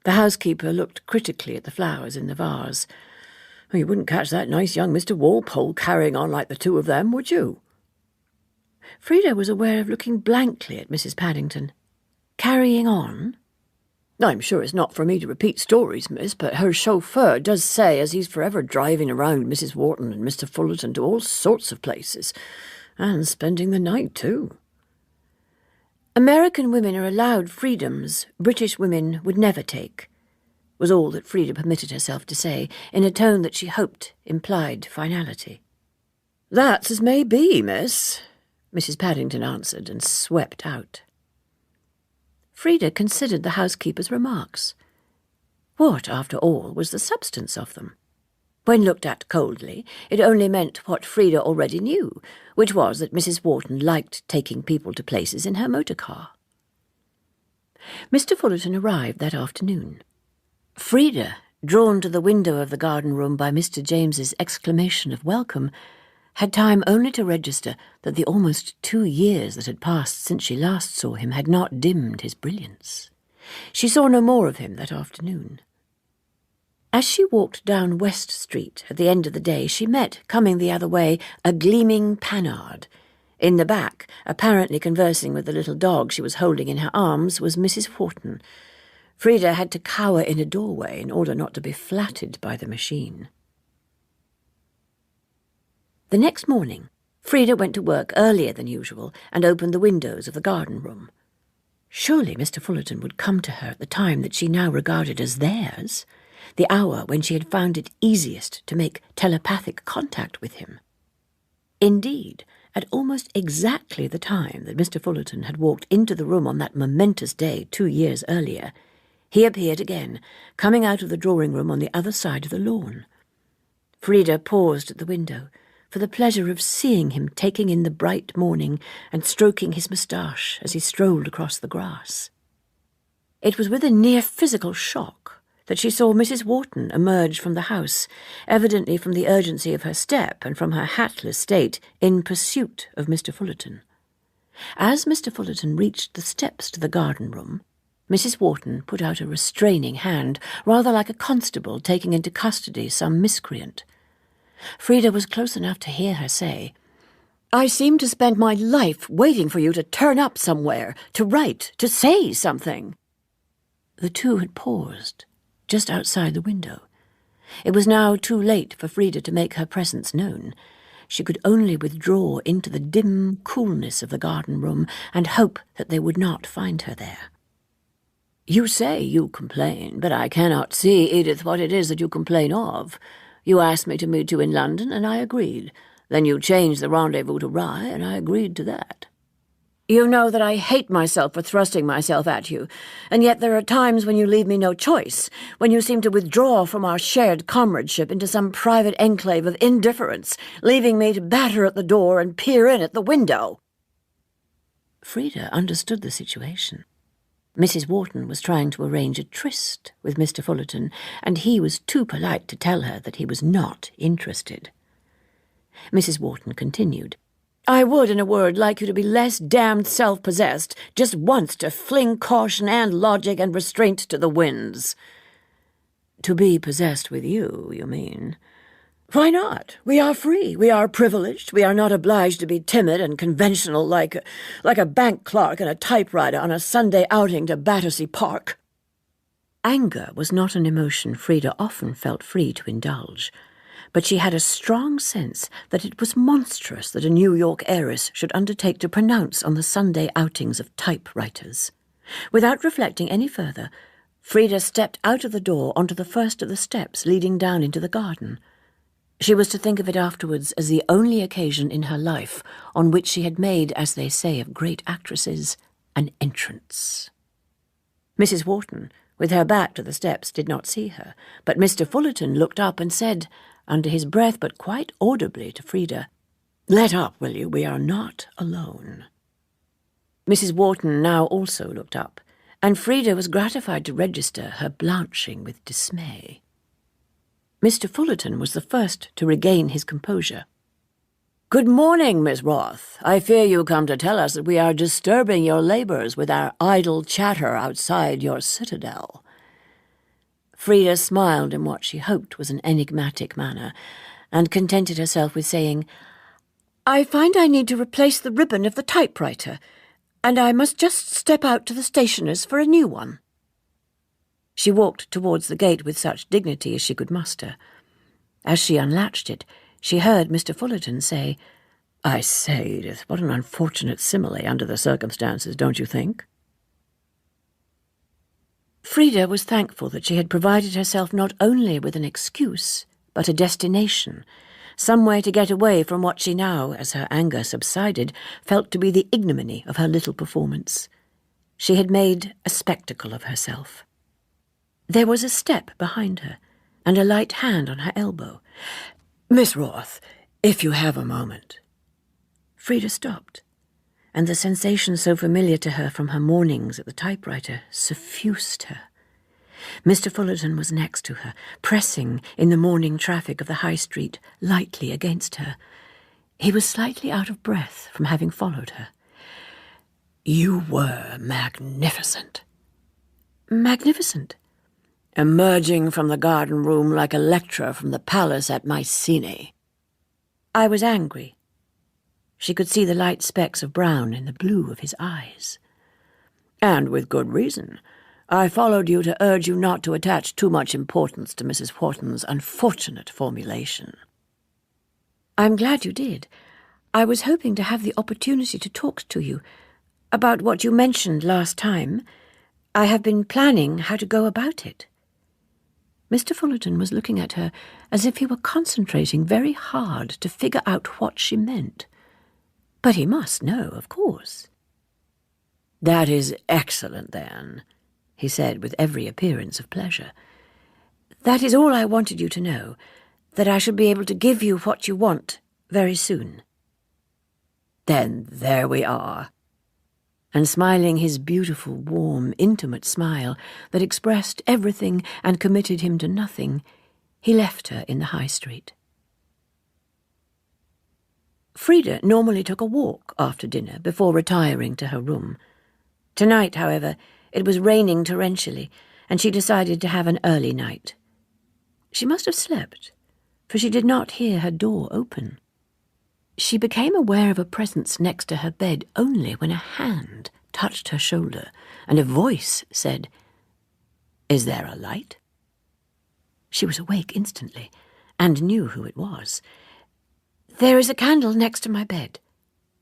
The housekeeper looked critically at the flowers in the vase. "Oh, you wouldn't catch that nice young Mr. Walpole carrying on like the 2 of them, would you?" Frida was aware of looking blankly at Mrs. Paddington. "Carrying on?" "I'm sure it's not for me to repeat stories, miss, but her chauffeur does say as he's forever driving around Mrs. Wharton and Mr. Fullerton to all sorts of places, and spending the night, too." "American women are allowed freedoms British women would never take," was all that Frida permitted herself to say, in a tone that she hoped implied finality. "That's as may be, miss," Mrs. Paddington answered, and swept out. Frida considered the housekeeper's remarks. What, after all, was the substance of them? When looked at coldly, it only meant what Frida already knew, which was that Mrs. Wharton liked taking people to places in her motor car. Mr. Fullerton arrived that afternoon. Frida, drawn to the window of the garden room by Mr. James's exclamation of welcome, had time only to register that the almost 2 years that had passed since she last saw him had not dimmed his brilliance. She saw no more of him that afternoon. As she walked down West Street at the end of the day, she met, coming the other way, a gleaming Panhard. In the back, apparently conversing with the little dog she was holding in her arms, was Mrs. Wharton. Frida had to cower in a doorway in order not to be flattered by the machine. The next morning, Frida went to work earlier than usual and opened the windows of the garden room. Surely Mr. Fullerton would come to her at the time that she now regarded as theirs, the hour when she had found it easiest to make telepathic contact with him. Indeed, at almost exactly the time that Mr. Fullerton had walked into the room on that momentous day 2 years earlier, He appeared again, coming out of the drawing-room on the other side of the lawn. Frida paused at the window, for the pleasure of seeing him taking in the bright morning and stroking his moustache as he strolled across the grass. It was with a near physical shock that she saw Mrs. Wharton emerge from the house, evidently from the urgency of her step and from her hatless state, in pursuit of Mr. Fullerton. As Mr. Fullerton reached the steps to the garden-room, Mrs. Wharton put out a restraining hand, rather like a constable taking into custody some miscreant. Frida was close enough to hear her say, "I seem to spend my life waiting for you to turn up somewhere, to write, to say something." The two had paused, just outside the window. It was now too late for Frida to make her presence known. She could only withdraw into the dim coolness of the garden-room and hope that they would not find her there. "You say you complain, but I cannot see, Edith, what it is that you complain of. You asked me to meet you in London, and I agreed. Then you changed the rendezvous to Rye, and I agreed to that. You know that I hate myself for thrusting myself at you, and yet there are times when you leave me no choice, when you seem to withdraw from our shared comradeship into some private enclave of indifference, leaving me to batter at the door and peer in at the window." Frida understood the situation. Mrs. Wharton was trying to arrange a tryst with Mr. Fullerton, and he was too polite to tell her that he was not interested. Mrs. Wharton continued, "I would, in a word, like you to be less damned self-possessed, just once to fling caution and logic and restraint to the winds." "To be possessed with you, you mean?" "Why not? We are free, we are privileged, we are not obliged to be timid and conventional like a bank clerk and a typewriter on a Sunday outing to Battersea Park." Anger was not an emotion Frida often felt free to indulge, but she had a strong sense that it was monstrous that a New York heiress should undertake to pronounce on the Sunday outings of typewriters. Without reflecting any further, Frida stepped out of the door onto the first of the steps leading down into the garden. She was to think of it afterwards as the only occasion in her life on which she had made, as they say of great actresses, an entrance. Mrs. Wharton, with her back to the steps, did not see her, but Mr. Fullerton looked up and said, under his breath but quite audibly to Frida, "Let up, will you? We are not alone." Mrs. Wharton now also looked up, and Frida was gratified to register her blanching with dismay. Mr. Fullerton was the first to regain his composure. "Good morning, Miss Roth. I fear you come to tell us that we are disturbing your labours with our idle chatter outside your citadel." Frida smiled in what she hoped was an enigmatic manner, and contented herself with saying, "I find I need to replace the ribbon of the typewriter, and I must just step out to the stationer's for a new one." She walked towards the gate with such dignity as she could muster. As she unlatched it, she heard Mr. Fullerton say, "I say, Edith, what an unfortunate simile under the circumstances, don't you think?" Frida was thankful that she had provided herself not only with an excuse, but a destination, some way to get away from what she now, as her anger subsided, felt to be the ignominy of her little performance. She had made a spectacle of herself. There was a step behind her, and a light hand on her elbow. "Miss Roth, if you have a moment." Frida stopped, and the sensation so familiar to her from her mornings at the typewriter suffused her. Mr. Fullerton was next to her, pressing in the morning traffic of the High Street lightly against her. He was slightly out of breath from having followed her. "You were magnificent." "Magnificent?" "Emerging from the garden-room like Electra from the palace at Mycenae." "I was angry." She could see the light specks of brown in the blue of his eyes. "And with good reason. I followed you to urge you not to attach too much importance to Mrs. Wharton's unfortunate formulation." "I'm glad you did. I was hoping to have the opportunity to talk to you about what you mentioned last time. I have been planning how to go about it." Mr. Fullerton was looking at her as if he were concentrating very hard to figure out what she meant. But he must know, of course. "That is excellent, then. he said with every appearance of pleasure. "That is all I wanted you to know, that I shall be able to give you what you want very soon." "Then there we are." And smiling his beautiful, warm, intimate smile that expressed everything and committed him to nothing, he left her in the high street. Frida normally took a walk after dinner before retiring to her room. Tonight, however, it was raining torrentially, and she decided to have an early night. She must have slept, for she did not hear her door open. She became aware of a presence next to her bed only when a hand touched her shoulder, and a voice said, "Is there a light?" She was awake instantly, and knew who it was. "There is a candle next to my bed,"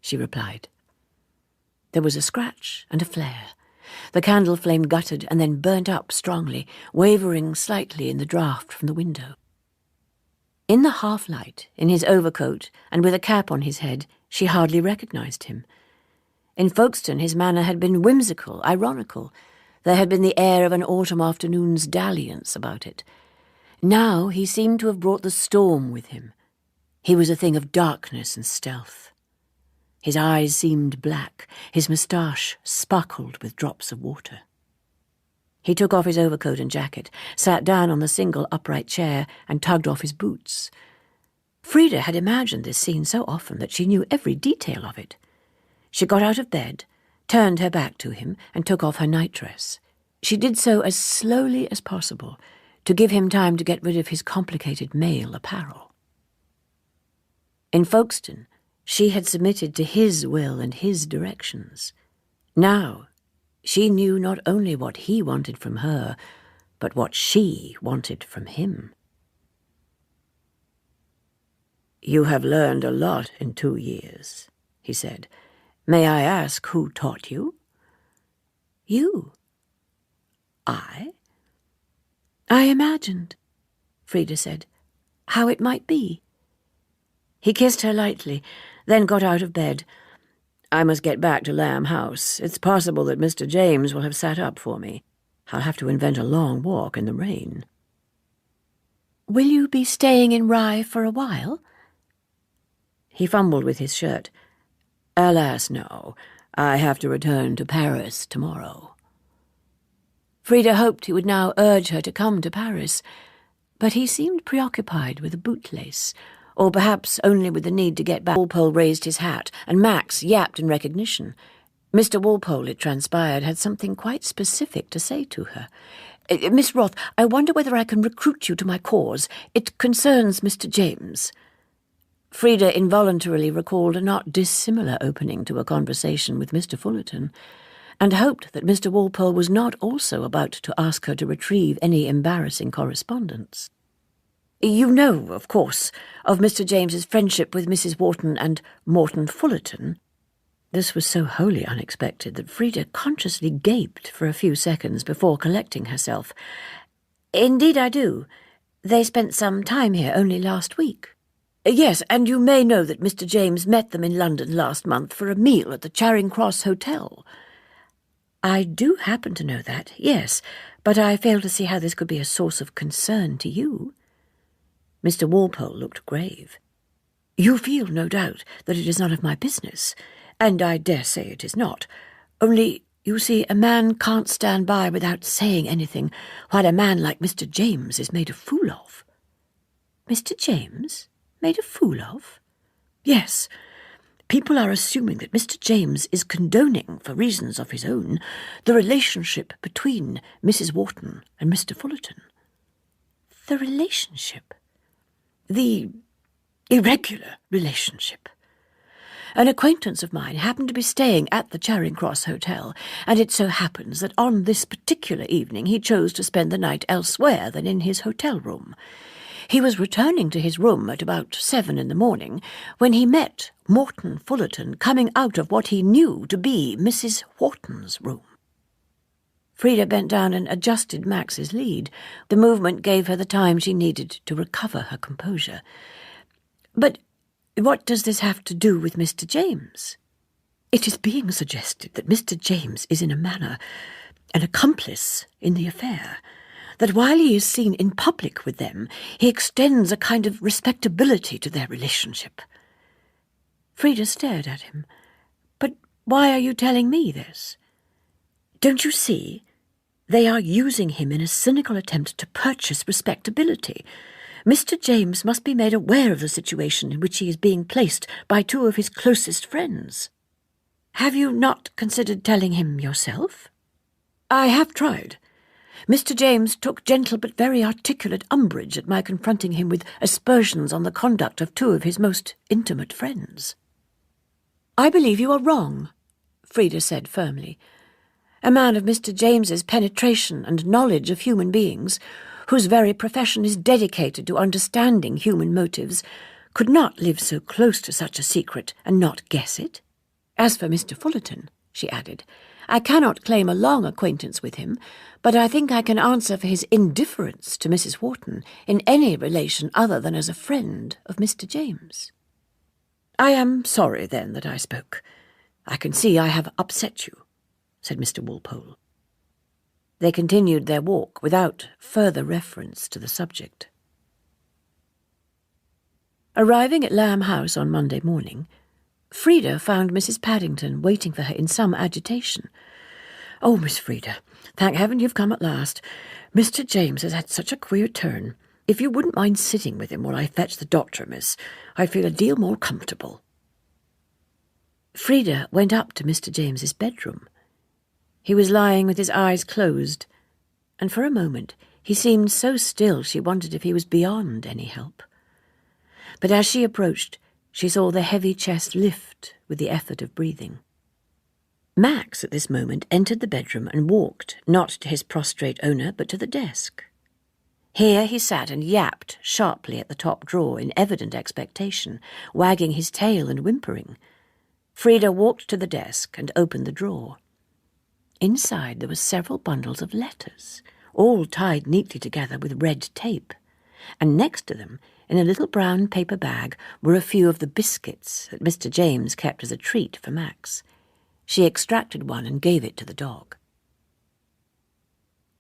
she replied. There was a scratch and a flare. The candle flame guttered and then burnt up strongly, wavering slightly in the draught from the window. In the half-light, in his overcoat, and with a cap on his head, she hardly recognized him. In Folkestone his manner had been whimsical, ironical. There had been the air of an autumn afternoon's dalliance about it. Now he seemed to have brought the storm with him. He was a thing of darkness and stealth. His eyes seemed black, his moustache sparkled with drops of water. He took off his overcoat and jacket, sat down on the single upright chair, and tugged off his boots. Frida had imagined this scene so often that she knew every detail of it. She got out of bed, turned her back to him, and took off her nightdress. She did so as slowly as possible, to give him time to get rid of his complicated male apparel. In Folkestone, she had submitted to his will and his directions. Now, she knew not only what he wanted from her, but what she wanted from him. "You have learned a lot in 2 years," he said. "May I ask who taught you?" "You." "I?" "I imagined," Frida said, "how it might be." He kissed her lightly, then got out of bed. "I must get back to Lamb House. It's possible that Mr. James will have sat up for me. I'll have to invent a long walk in the rain." "Will you be staying in Rye for a while?" He fumbled with his shirt. "Alas, no. I have to return to Paris tomorrow." Frida hoped he would now urge her to come to Paris, but he seemed preoccupied with a bootlace, or perhaps only with the need to get back. Walpole raised his hat, and Max yapped in recognition. Mr. Walpole, it transpired, had something quite specific to say to her. "Miss Roth, I wonder whether I can recruit you to my cause. It concerns Mr. James." Frida involuntarily recalled a not dissimilar opening to a conversation with Mr. Fullerton, and hoped that Mr. Walpole was not also about to ask her to retrieve any embarrassing correspondence. "You know, of course, of Mr. James's friendship with Mrs. Wharton and Morton Fullerton." This was so wholly unexpected that Frida consciously gaped for a few seconds before collecting herself. "Indeed I do. They spent some time here only last week." "Yes, and you may know that Mr. James met them in London last month for a meal at the Charing Cross Hotel." "I do happen to know that, yes, but I fail to see how this could be a source of concern to you." Mr. Walpole looked grave. "You feel, no doubt, that it is none of my business, and I dare say it is not. Only, you see, a man can't stand by without saying anything, while a man like Mr. James is made a fool of." "Mr. James? Made a fool of?" "Yes. People are assuming that Mr. James is condoning, for reasons of his own, the relationship between Mrs. Wharton and Mr. Fullerton." "The relationship?" "The irregular relationship. An acquaintance of mine happened to be staying at the Charing Cross Hotel, and it so happens that on this particular evening he chose to spend the night elsewhere than in his hotel room. He was returning to his room at about 7 in the morning when he met Morton Fullerton coming out of what he knew to be Mrs. Wharton's room." Frida bent down and adjusted Max's lead. The movement gave her the time she needed to recover her composure. "But what does this have to do with Mr. James?" "It is being suggested that Mr. James is in a manner an accomplice in the affair, that while he is seen in public with them, he extends a kind of respectability to their relationship. Frida stared at him. But why are you telling me this? Don't you see? They are using him in a cynical attempt to purchase respectability. Mr. James must be made aware of the situation in which he is being placed by two of his closest friends. Have you not considered telling him yourself? I have tried. Mr. James took gentle but very articulate umbrage at my confronting him with aspersions on the conduct of two of his most intimate friends. I believe you are wrong, Frida said firmly. A man of Mr. James's penetration and knowledge of human beings, whose very profession is dedicated to understanding human motives, could not live so close to such a secret and not guess it. As for Mr. Fullerton, she added, I cannot claim a long acquaintance with him, but I think I can answer for his indifference to Mrs. Wharton in any relation other than as a friend of Mr. James. I am sorry, then, that I spoke. I can see I have upset you, said Mr. Walpole. They continued their walk without further reference to the subject. Arriving at Lamb House on Monday morning, Frida found Mrs. Paddington waiting for her in some agitation. Oh, Miss Frida, thank heaven you've come at last. Mr. James has had such a queer turn. If you wouldn't mind sitting with him while I fetch the doctor, miss, I feel a deal more comfortable. Frida went up to Mr. James's bedroom. He was lying with his eyes closed, and for a moment he seemed so still she wondered if he was beyond any help. But as she approached, she saw the heavy chest lift with the effort of breathing. Max at this moment entered the bedroom and walked, not to his prostrate owner, but to the desk. Here he sat and yapped sharply at the top drawer in evident expectation, wagging his tail and whimpering. Frida walked to the desk and opened the drawer. Inside there were several bundles of letters, all tied neatly together with red tape, and next to them, in a little brown paper bag, were a few of the biscuits that Mr. James kept as a treat for Max. She extracted one and gave it to the dog.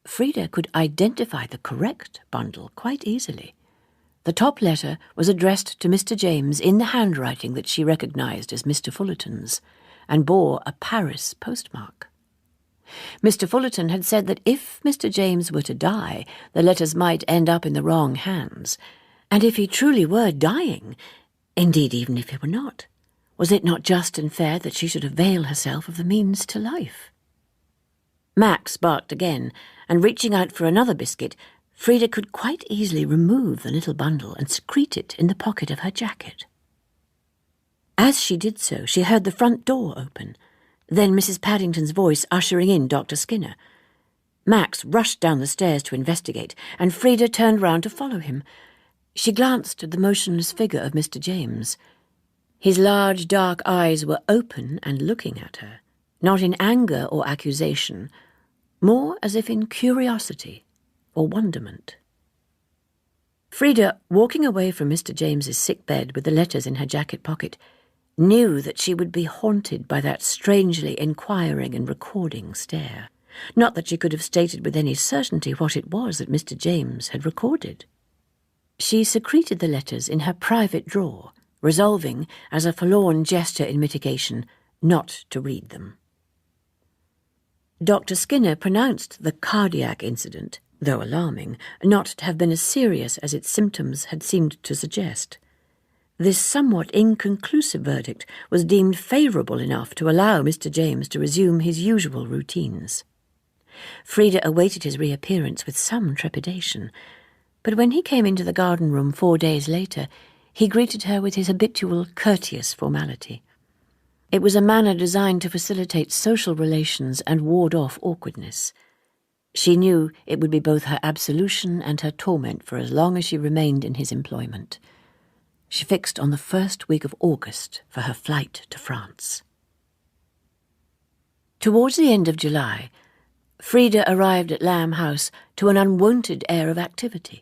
Frida could identify the correct bundle quite easily. The top letter was addressed to Mr. James in the handwriting that she recognized as Mr. Fullerton's, and bore a Paris postmark. Mr. Fullerton had said that if Mr. James were to die, the letters might end up in the wrong hands, and if he truly were dying, indeed even if he were not, was it not just and fair that she should avail herself of the means to life? Max barked again, and reaching out for another biscuit, Frida could quite easily remove the little bundle and secrete it in the pocket of her jacket. As she did so, she heard the front door open, then Mrs. Paddington's voice ushering in Dr. Skinner. Max rushed down the stairs to investigate, and Frida turned round to follow him. She glanced at the motionless figure of Mr. James. His large dark eyes were open and looking at her, not in anger or accusation, more as if in curiosity or wonderment. Frida, walking away from Mr. James's sick bed with the letters in her jacket pocket, knew that she would be haunted by that strangely inquiring and recording stare. Not that she could have stated with any certainty what it was that Mr. James had recorded. She secreted the letters in her private drawer, resolving, as a forlorn gesture in mitigation, not to read them. Dr. Skinner pronounced the cardiac incident, though alarming, not to have been as serious as its symptoms had seemed to suggest. This somewhat inconclusive verdict was deemed favourable enough to allow Mr. James to resume his usual routines. Frida awaited his reappearance with some trepidation, but when he came into the garden room 4 days later, he greeted her with his habitual courteous formality. It was a manner designed to facilitate social relations and ward off awkwardness. She knew it would be both her absolution and her torment for as long as she remained in his employment. She fixed on the first week of August for her flight to France. Towards the end of July, Frida arrived at Lamb House to an unwonted air of activity.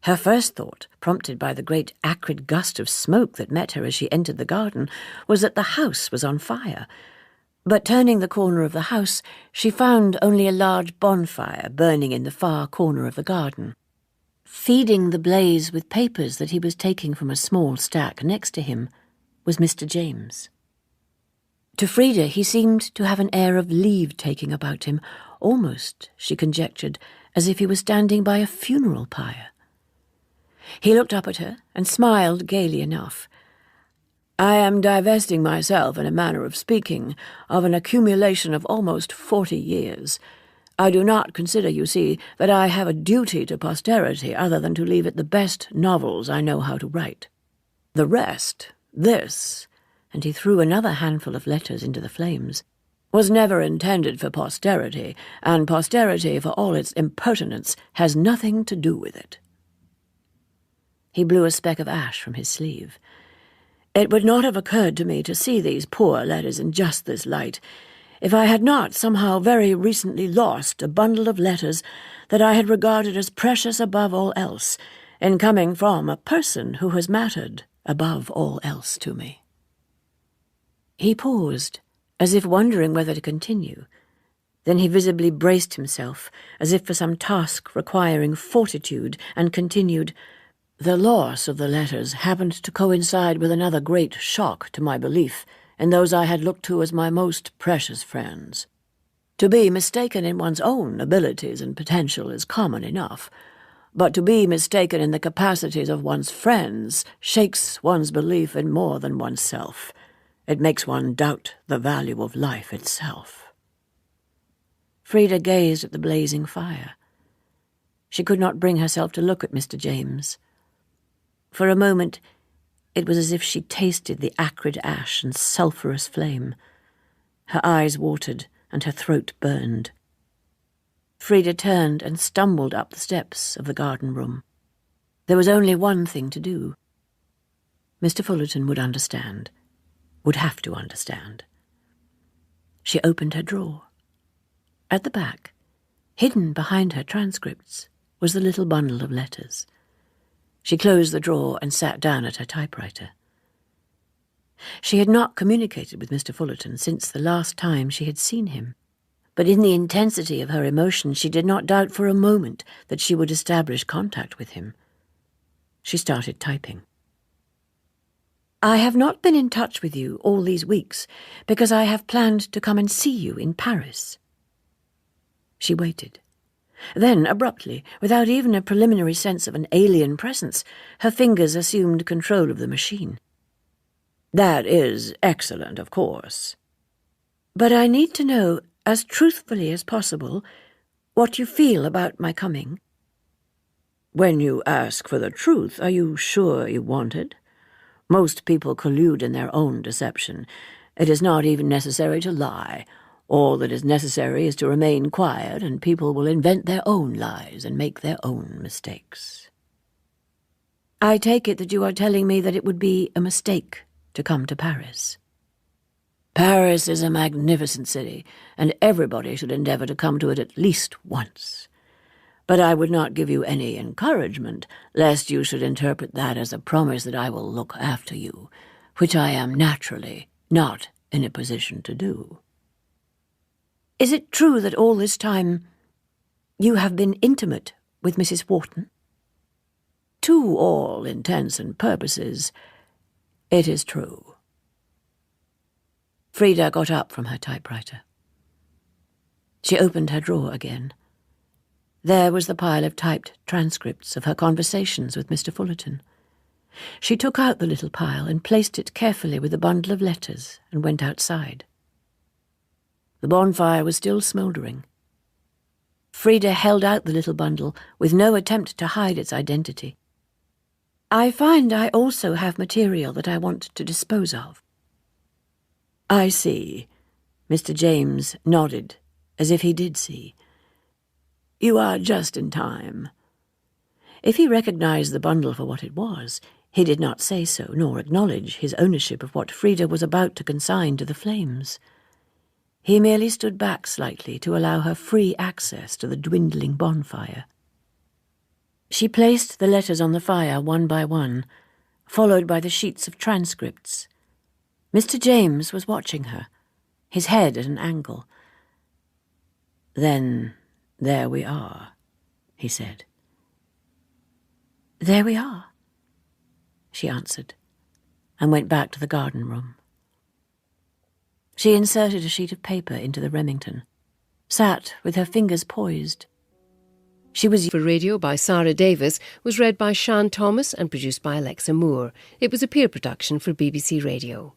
Her first thought, prompted by the great acrid gust of smoke that met her as she entered the garden, was that the house was on fire. But turning the corner of the house, she found only a large bonfire burning in the far corner of the garden. Feeding the blaze with papers that he was taking from a small stack next to him was Mr. James. To Frida he seemed to have an air of leave-taking about him, almost, she conjectured, as if he were standing by a funeral pyre. He looked up at her and smiled gaily enough. "I am divesting myself, in a manner of speaking, of an accumulation of almost 40 years. I do not consider, you see, that I have a duty to posterity other than to leave it the best novels I know how to write. The rest, this," and he threw another handful of letters into the flames, "was never intended for posterity, and posterity, for all its impertinence, has nothing to do with it." He blew a speck of ash from his sleeve. "It would not have occurred to me to see these poor letters in just this light, if I had not somehow very recently lost a bundle of letters that I had regarded as precious above all else, in coming from a person who has mattered above all else to me." He paused, as if wondering whether to continue. Then he visibly braced himself, as if for some task requiring fortitude, and continued, "The loss of the letters happened to coincide with another great shock to my belief in those I had looked to as my most precious friends. To be mistaken in one's own abilities and potential is common enough, but to be mistaken in the capacities of one's friends shakes one's belief in more than oneself. It makes one doubt the value of life itself." Frida gazed at the blazing fire. She could not bring herself to look at Mr. James. For a moment, it was as if she tasted the acrid ash and sulphurous flame. Her eyes watered and her throat burned. Frida turned and stumbled up the steps of the garden room. There was only one thing to do. Mr. Fullerton would understand, would have to understand. She opened her drawer. At the back, hidden behind her transcripts, was the little bundle of letters. She closed the drawer and sat down at her typewriter. She had not communicated with Mr. Fullerton since the last time she had seen him, but in the intensity of her emotion she did not doubt for a moment that she would establish contact with him. She started typing. "I have not been in touch with you all these weeks because I have planned to come and see you in Paris." She waited. Then, abruptly, without even a preliminary sense of an alien presence, her fingers assumed control of the machine. "That is excellent, of course. But I need to know, as truthfully as possible, what you feel about my coming." "When you ask for the truth, are you sure you want it? Most people collude in their own deception. It is not even necessary to lie. All that is necessary is to remain quiet, and people will invent their own lies and make their own mistakes." "I take it that you are telling me that it would be a mistake to come to Paris." "Paris is a magnificent city, and everybody should endeavour to come to it at least once. But I would not give you any encouragement, lest you should interpret that as a promise that I will look after you, which I am naturally not in a position to do." "Is it true that all this time you have been intimate with Mrs. Wharton?" "To all intents and purposes, it is true." Frida got up from her typewriter. She opened her drawer again. There was the pile of typed transcripts of her conversations with Mr. Fullerton. She took out the little pile and placed it carefully with a bundle of letters and went outside. The bonfire was still smouldering. Frida held out the little bundle with no attempt to hide its identity. "I find I also have material that I want to dispose of." "I see." Mr. James nodded, as if he did see. "You are just in time." If he recognized the bundle for what it was, he did not say so, nor acknowledge his ownership of what Frida was about to consign to the flames. He merely stood back slightly to allow her free access to the dwindling bonfire. She placed the letters on the fire one by one, followed by the sheets of transcripts. Mr. James was watching her, his head at an angle. "Then there we are," he said. "There we are," she answered, and went back to the garden room. She inserted a sheet of paper into the Remington, sat with her fingers poised. She was for Radio by Sarah Davis, was read by Sian Thomas and produced by Alexa Moore. It was a peer production for BBC Radio.